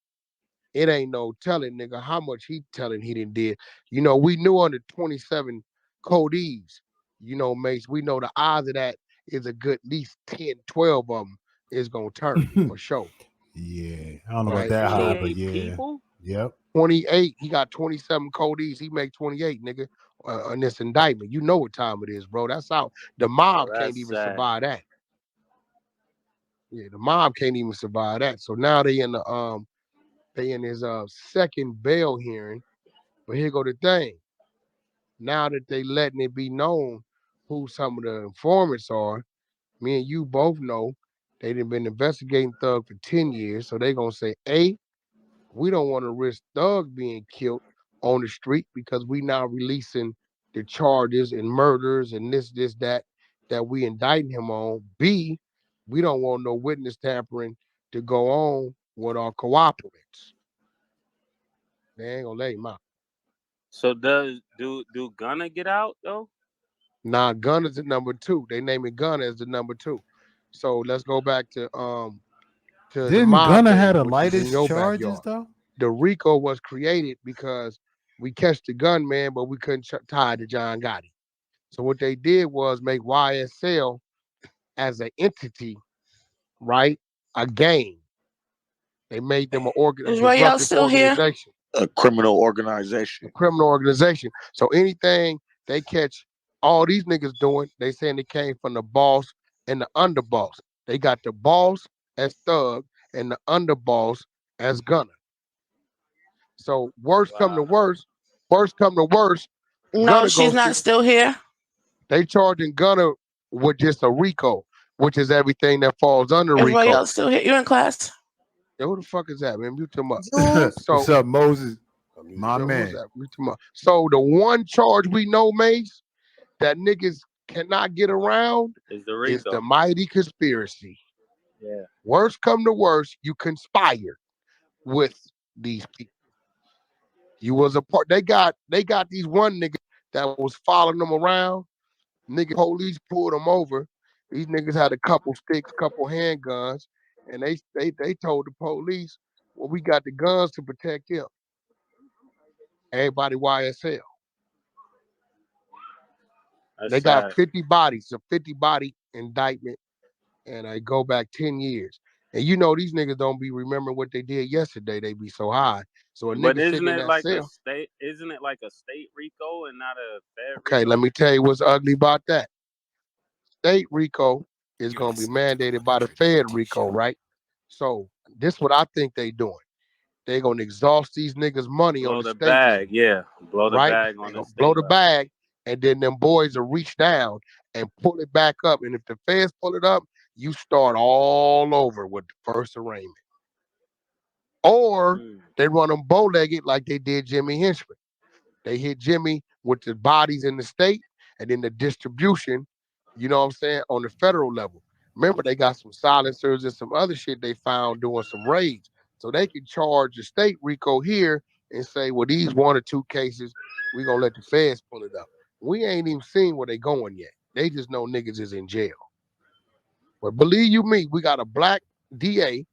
It ain't no telling, nigga, how much he telling he didn't did. You know, we knew under 27 codees, you know, Mace, we know the odds of that is a good at least 10, 12 of them is going to turn for sure. Yeah. I don't know about Right? that high, So 28 but yeah. People? Yep. 28, he got 27 codees. He make 28, nigga, on this indictment. You know what time it is, bro. That's how the mob can't That's even sad. survive that. Yeah, the mob can't even survive that. So now they in his second bail hearing. But here go the thing. Now that they letting it be known who some of the informants are, me and you both know they done been investigating Thug for 10 years. So they gonna say, A, we don't want to risk Thug being killed on the street because we now releasing the charges and murders and this, that we indicting him on. B, we don't want no witness tampering to go on with our cooperatives. They ain't gonna let him out. So do Gunna get out though? Nah, Gunna's at number 2. They name it Gunna as the number 2. So let's go back to the Didn't mob Gunna had game, the which is in lightest your charges backyard. though? The RICO was created because we catch the gunman, but we couldn't tie it to John Gotti. So what they did was make YSL as an entity, right? A game. They made them a Is Ray y'all disruptive still here? organization. A criminal organization. A criminal organization. So anything they catch all these niggas doing, they saying it came from the boss and the underboss. They got the boss as Thug and the underboss as Gunner. So worst come to worst, No, Gunner she's goes not to, still here. they charging Gunner with just a RICO, which is everything that falls under Is Ray RICO. y'all still here? You in class? Yo, who the fuck is that, man? Mute him up. What's up, Moses? My Yo, who's man. that? Mute him up. So the one charge we know, Mace, that niggas cannot get around Is the is the Rico. mighty conspiracy. Yeah. Worst come to worst, you conspired with these people. You was a part. They got these one nigga that was following them around. Nigga, police pulled them over. These niggas had a couple sticks, couple handguns, and they told the police, "Well, we got the guns to protect him." Everybody YSL. That's They got sad. 50 bodies, a 50 body indictment, and I go back 10 years. And you know these niggas don't be remembering what they did yesterday. They be so high. So a But nigga isn't sitting in it that like a cell. state? Isn't it like a state Rico and not a Fed Okay, let Rico? me tell you what's ugly about that. State RICO is gonna be mandated by the Fed RICO, right? So this what I think they doing. They gonna exhaust these niggas' money on Blow the the state bag, level, yeah. Blow the right? bag They on the gonna blow state the level. bag, and then them boys will reach down and pull it back up. And if the feds pull it up, you start all over with the first arraignment. Or Mm. they run them bow-legged like they did Jimmy Henchman. They hit Jimmy with the bodies in the state and then the distribution, you know what I'm saying, on the federal level. Remember, they got some silencers and some other shit they found doing some raids. So they can charge the state RICO here and say, well, these one or two cases, we gonna let the feds pull it up. We ain't even seen where they going yet. They just know niggas is in jail. But believe you me, we got a black DA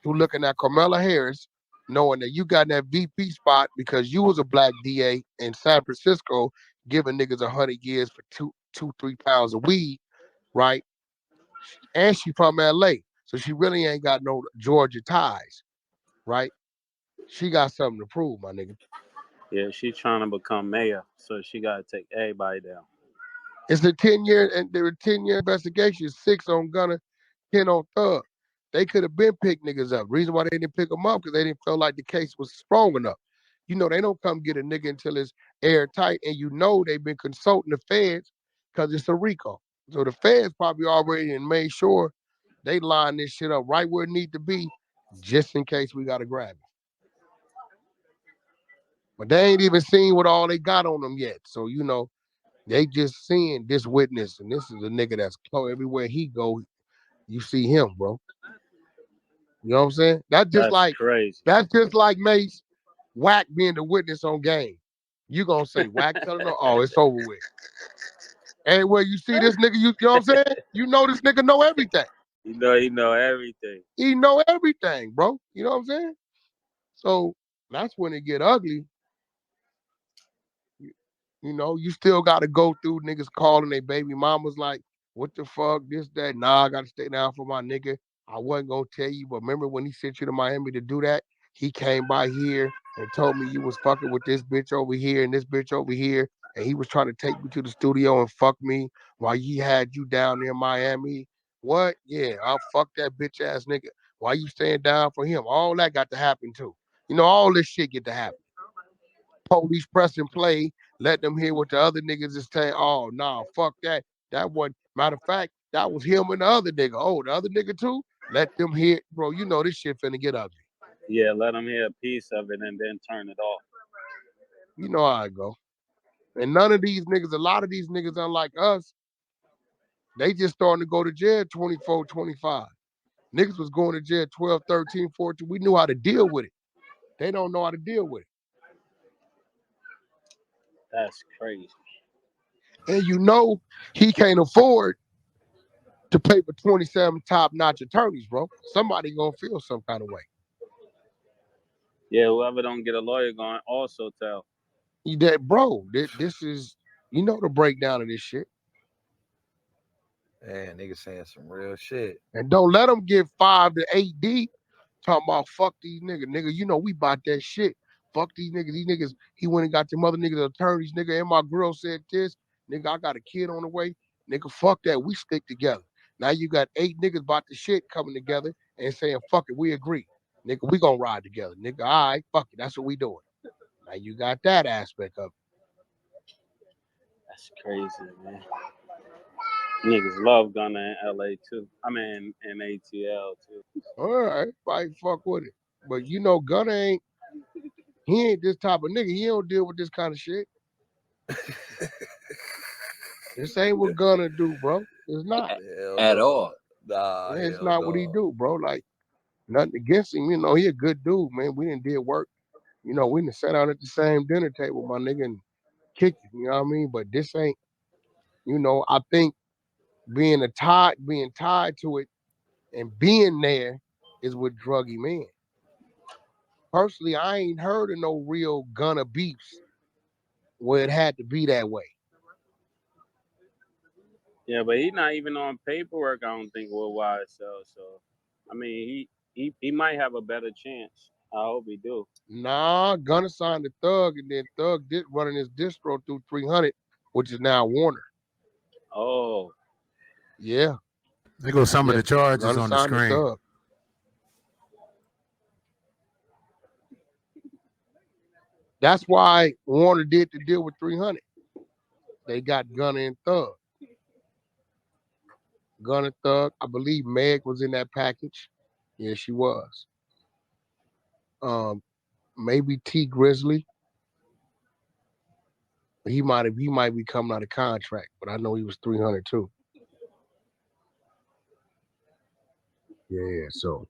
who looking at Kamala Harris, knowing that you got that VP spot because you was a black DA in San Francisco, giving niggas 100 years for 3 pounds of weed, right? And she from LA, so she really ain't got no Georgia ties, right? She got something to prove, my nigga. Yeah, she's trying to become mayor, so she got to take everybody down. It's a 10-year and there were 10-year investigations, 6 on Gunner, 10 on Thug. They could have been picked niggas up. Reason why they didn't pick them up because they didn't feel like the case was strong enough. You know, they don't come get a nigga until it's airtight, and you know they've been consulting the feds because it's a RICO. So the feds probably already and made sure they line this shit up right where it need to be, just in case we gotta grab it. But they ain't even seen what all they got on them yet. So you know, they just seeing this witness, and this is a nigga that's close everywhere he go. You see him, bro. You know what I'm saying? That's crazy. That's just like Mace Wack being the witness on game. You gonna say Wack telling them, oh, it's over with. Anywhere you see this nigga, you know what I'm saying? You know this nigga know everything. He know everything. He know everything, bro. You know what I'm saying? So that's when it get ugly. You know, you still got to go through niggas calling their baby mamas like, what the fuck, this, that. Nah, I got to stay down for my nigga. I wasn't going to tell you, but remember when he sent you to Miami to do that? He came by here and told me you was fucking with this bitch over here and this bitch over here. And he was trying to take me to the studio and fuck me while he had you down there in Miami. What? Yeah, I'll fuck that bitch ass nigga. Why you staying down for him? All that got to happen too. You know, all this shit get to happen. Police press and play, let them hear what the other niggas is saying. Oh, nah, fuck that. That one, matter of fact, that was him and the other nigga. Oh, the other nigga too? Let them hear, bro. You know this shit finna get ugly. Yeah, let them hear a piece of it and then turn it off. You know how I go. And none of these niggas, a lot of these niggas, unlike us, they just starting to go to jail 24, 25. Niggas was going to jail 12, 13, 14. We knew how to deal with it. They don't know how to deal with it. That's crazy. And you know he can't afford to pay for 27 top-notch attorneys, bro. Somebody gonna feel some kind of way. Yeah, whoever don't get a lawyer going also tell. That, bro, this is, you know, the breakdown of this shit. Yeah, niggas saying some real shit. And don't let them get 5 to 8 deep talking about fuck these niggas. Nigga, you know we bought that shit. Fuck these niggas. These niggas, he went and got them other niggas attorneys. Nigga, and my girl said this. Nigga, I got a kid on the way. Nigga, fuck that. We stick together. Now you got 8 niggas about the shit coming together and saying, fuck it, we agree. Nigga, we gonna ride together. Nigga, all right, fuck it. That's what we doing. Now you got that aspect of it. That's crazy, man. Niggas love Gunna in LA too. I mean, in ATL too. All right, fight, fuck with it. But you know, Gunna he ain't this type of nigga. He don't deal with this kind of shit. This ain't what Gunna do, bro. It's not. At all. Nah, It's not what he do, bro. Like, nothing against him. He a good dude, man. We didn't did work. We didn't sit down at the same dinner table, my nigga, and kick it. You know what I mean? But this ain't, I think being tied to it and being there is what drug him in. Personally, I ain't heard of no real Gunna beefs where it had to be that way. Yeah, but he's not even on paperwork, I don't think, with YSL. So, I mean, he might have a better chance. I hope he do. Nah, Gunna signed to Thug, and then Thug did running his distro through 300, which is now Warner. Oh. Yeah. There go some of the charges Gunna on the signed to screen. Thug. That's why Warner did the deal with 300. They got Gunna and Thug. Gunna, Thug. I believe Meg was in that package. Yeah, she was. Maybe T Grizzly. He might be coming out of contract, but I know he was 300 too. Yeah, so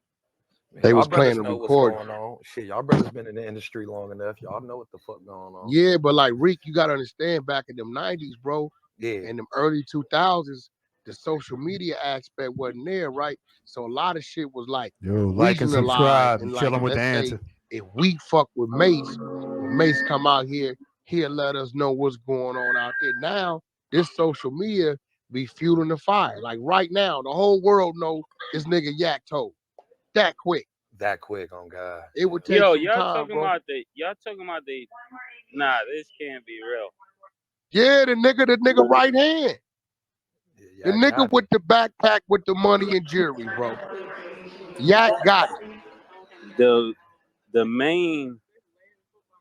they was playing a record. What's going on. Shit, y'all brothers been in the industry long enough. Y'all know what the fuck going on. Yeah, but like Reek, you gotta understand, back in them 90s, bro, and them early 2000s, the social media aspect wasn't there, right? So a lot of shit was like Like and regionalized, subscribe. and You like, chilling with the let's say answer. if we fuck with Mace, when Mace come out here, he'll let us know what's going on out there. Now, this social media be fueling the fire. Like right now, the whole world know this nigga Yak told. That quick. That quick, on God. It would take some y'all time, talking bro. about nah, this can't be real. Yeah, the nigga right hand. The nigga with the backpack with the money and jewelry, bro. Yak Gotti. The main.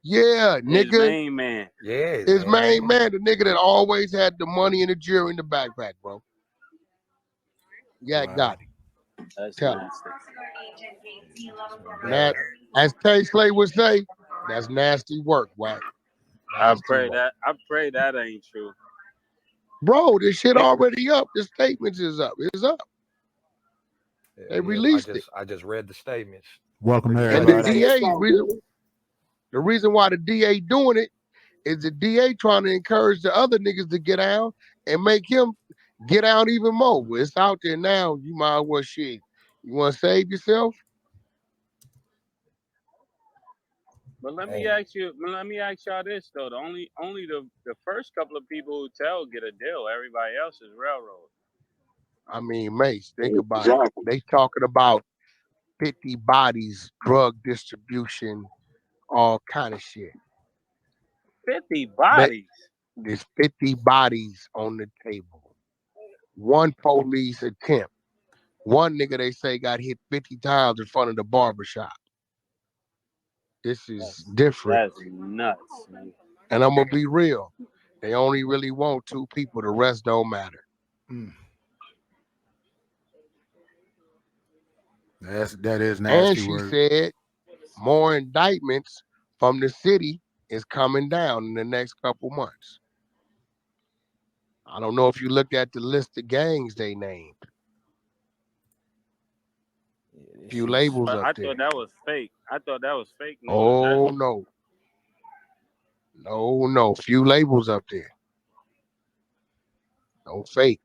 Yeah, nigga. His main man. Yeah. His main man, the nigga that always had the money and the jewelry in the backpack, bro. Yak Gotti. That's Tell nasty. That, as Tay Slay would say, that's nasty work, Wack. I pray that ain't true. Bro, this shit already up. The statements is up. It's up. They released it. I just read the statements. Welcome here, And the everybody. DA, the reason why the DA doing it is the DA trying to encourage the other niggas to get out and make him get out even more. It's out there now. You might as well shit. You want to save yourself? But let me ask y'all this though. Only the first couple of people who tell get a deal. Everybody else is railroad. I mean, Mace, think about it. They talking about 50 bodies, drug distribution, all kind of shit. 50 bodies? There's 50 bodies on the table. One police attempt. One nigga they say got hit 50 times in front of the barbershop. This is different. That's nuts, man. And I'm gonna be real. They only really want 2 people. The rest don't matter. That is nasty. And she word. said more indictments from the city is coming down in the next couple months. I don't know if you looked at the list of gangs they named. Few labels up I there. thought that was fake. News. Oh no. Few labels up there. No fake.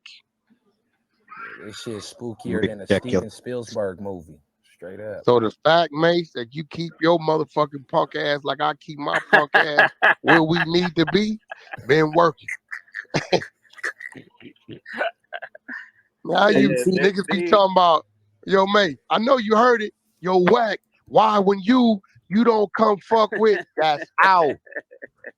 This shit spookier than a Steven Spielberg movie. Straight up. So the fact, Mace, that you keep your motherfucking punk ass like I keep my punk ass where we need to be, been working. Now you niggas be talking about, yo, mate, I know you heard it. Yo, Wack, why when you don't come fuck with, that's out.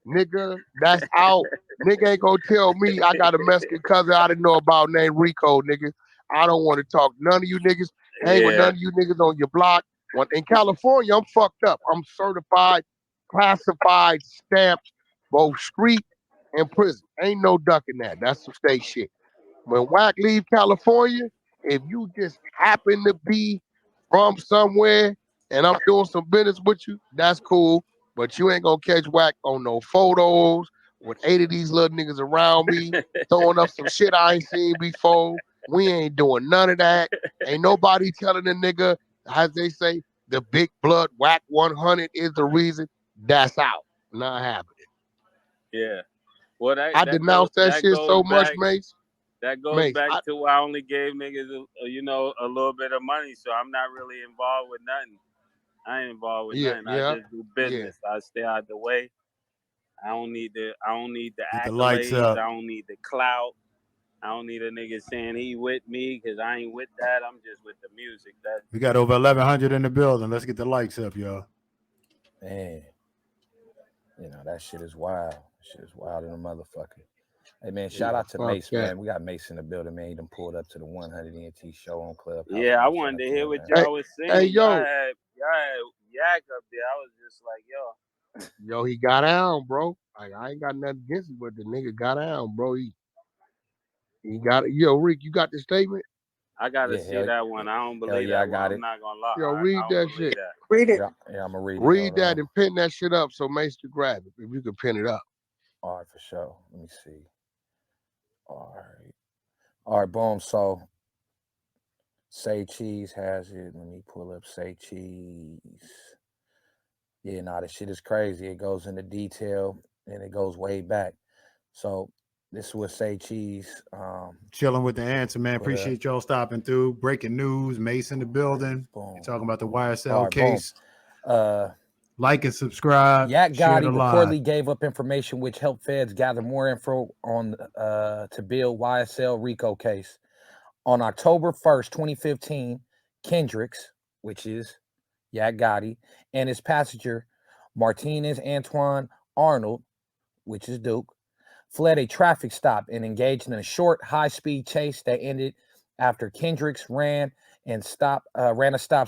Nigga, that's out. Nigga ain't gonna tell me I got a Mexican cousin I didn't know about named Rico, nigga. I don't want to talk none of you niggas. Hang with none of you niggas on your block. In California, I'm fucked up. I'm certified, classified, stamped, both street and prison. Ain't no ducking that. That's some state shit. When Wack leave California, if you just happen to be from somewhere and I'm doing some business with you, that's cool. But you ain't gonna catch Wack on no photos with 8 of these little niggas around me, throwing up some shit I ain't seen before. We ain't doing none of that. Ain't nobody telling a nigga, as they say, the big blood Wack 100 is the reason. That's out. Not happening. Yeah. Well, I denounce that shit so much, Mace. That goes Mace, back to why I only gave niggas, a little bit of money. So I'm not really involved with nothing. I ain't involved with nothing. I just do business. I stay out the way. I don't need the Get the lights accolades. up. I don't need the clout. I don't need a nigga saying he with me because I ain't with that. I'm just with the music. We got over 1,100 in the building. Let's get the lights up, y'all. Man, that shit is wild. Shit is wild in a motherfucker. Hey man, shout out to Mace, man. We got Mace in the building, man. He done pulled up to the 100 NT show on Clubhouse. Yeah, I wanted to hear what y'all was saying. Hey, yo. Y'all had Yak up there. I was just like, yo. Yo, he got down, bro. Like, I ain't got nothing against him, but the nigga got down, bro. He got it. Yo, Rick, you got the statement? I gotta see that one. I don't believe I that got one. it. I'm not gonna lie. Yo, read that shit. Read it. Yeah, I'm gonna read it. Read that and pin that shit up so Mace can grab it. If you can pin it up. All right, for sure. Let me see. All right, boom. So, Say Cheese has it. Let me pull up Say Cheese. Yeah, this shit is crazy. It goes into detail and it goes way back. So, this is what Say Cheese. Chilling with the answer, man. Appreciate y'all stopping through. Breaking news. Mace in the building. You're talking about the YSL case. Like and subscribe. Yak Gotti reportedly reportedly gave up information which helped feds gather more info on to build YSL RICO case. On October 1st, 2015, Kendricks, which is Yak Gotti, and his passenger, Martinez Antoine Arnold, which is Duke, fled a traffic stop and engaged in a short, high-speed chase that ended after Kendricks ran a stop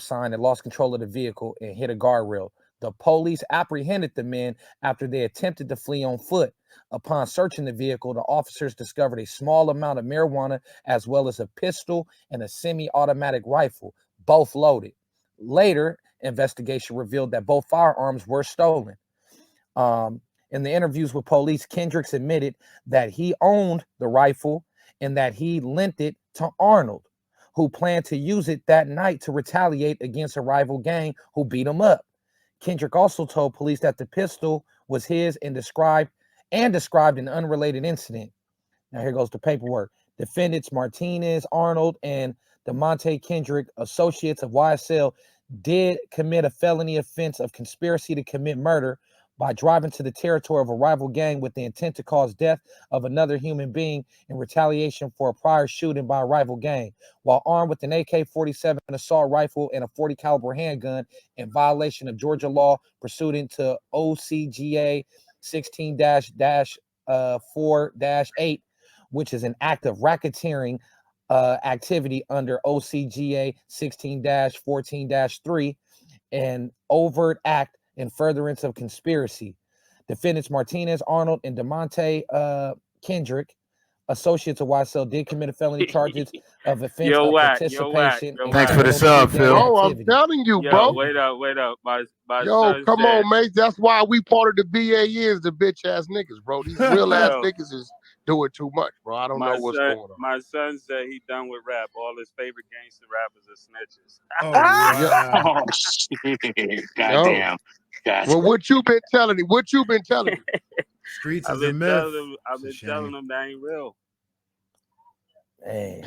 sign and lost control of the vehicle and hit a guardrail. The police apprehended the men after they attempted to flee on foot. Upon searching the vehicle, the officers discovered a small amount of marijuana as well as a pistol and a semi-automatic rifle, both loaded. Later, investigation revealed that both firearms were stolen. In the interviews with police, Kendricks admitted that he owned the rifle and that he lent it to Arnold, who planned to use it that night to retaliate against a rival gang who beat him up. Kendrick also told police that the pistol was his and described an unrelated incident. Now here goes the paperwork. Defendants Martinez, Arnold, and DeMonte Kendrick, associates of YSL, did commit a felony offense of conspiracy to commit murder by driving to the territory of a rival gang with the intent to cause death of another human being in retaliation for a prior shooting by a rival gang, while armed with an AK-47 assault rifle and a .40 caliber handgun in violation of Georgia law pursuant to OCGA 16-4-8, which is an act of racketeering activity under OCGA 16-14-3, an overt act in furtherance of conspiracy. Defendants Martinez, Arnold, and DeMonte Kendrick, associates of YSL, did commit a felony charges of offense of participation. Thanks for the sub, Phil. Oh, I'm telling you, bro. Wait up. My Yo, son come said, on, mate. That's why we part of the BA is the bitch ass niggas, bro. These real ass niggas is doing too much, bro. I don't know what's going on. My son said he done with rap. All his favorite gangster rappers are snitches. Oh, shit. Goddamn. Well, what you been telling me? Streets I've is a been myth. telling him that ain't real. Hey.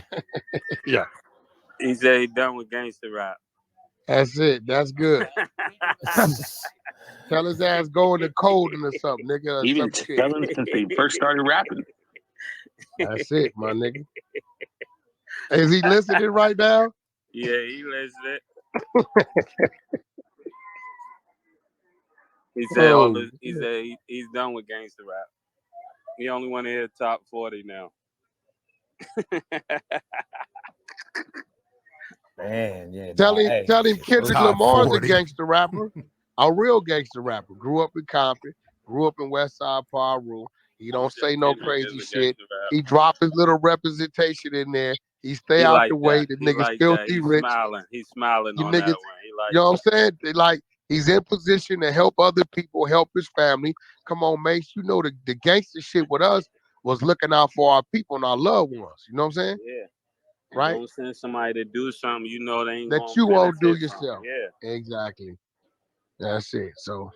Yeah. He said he done with gangster rap. That's it. That's good. Tell his ass go in the cold or something, nigga. He been telling since they first started rapping. That's it, my nigga. Is he listening right now? Yeah, he listening. He said he's done with gangster rap. He only want to hear top 40 now. Man, yeah. Tell him Kendrick Lamar's a gangster rapper. A real gangster rapper. Grew up in Compton. Grew up in West Side Paru. He don't say no crazy shit. He drop his little representation in there. He stay out the way. The niggas filthy rich. He's smiling You on niggas, that one. He like you know what I'm saying? He's in position to help other people, help his family. Come on, Mace. You know the gangster shit with us was looking out for our people and our loved ones. You know what I'm saying? Yeah. Right? Don't send somebody to do something you know they ain't That gonna you won't do benefit from. yourself. Yeah. Exactly. That's it. So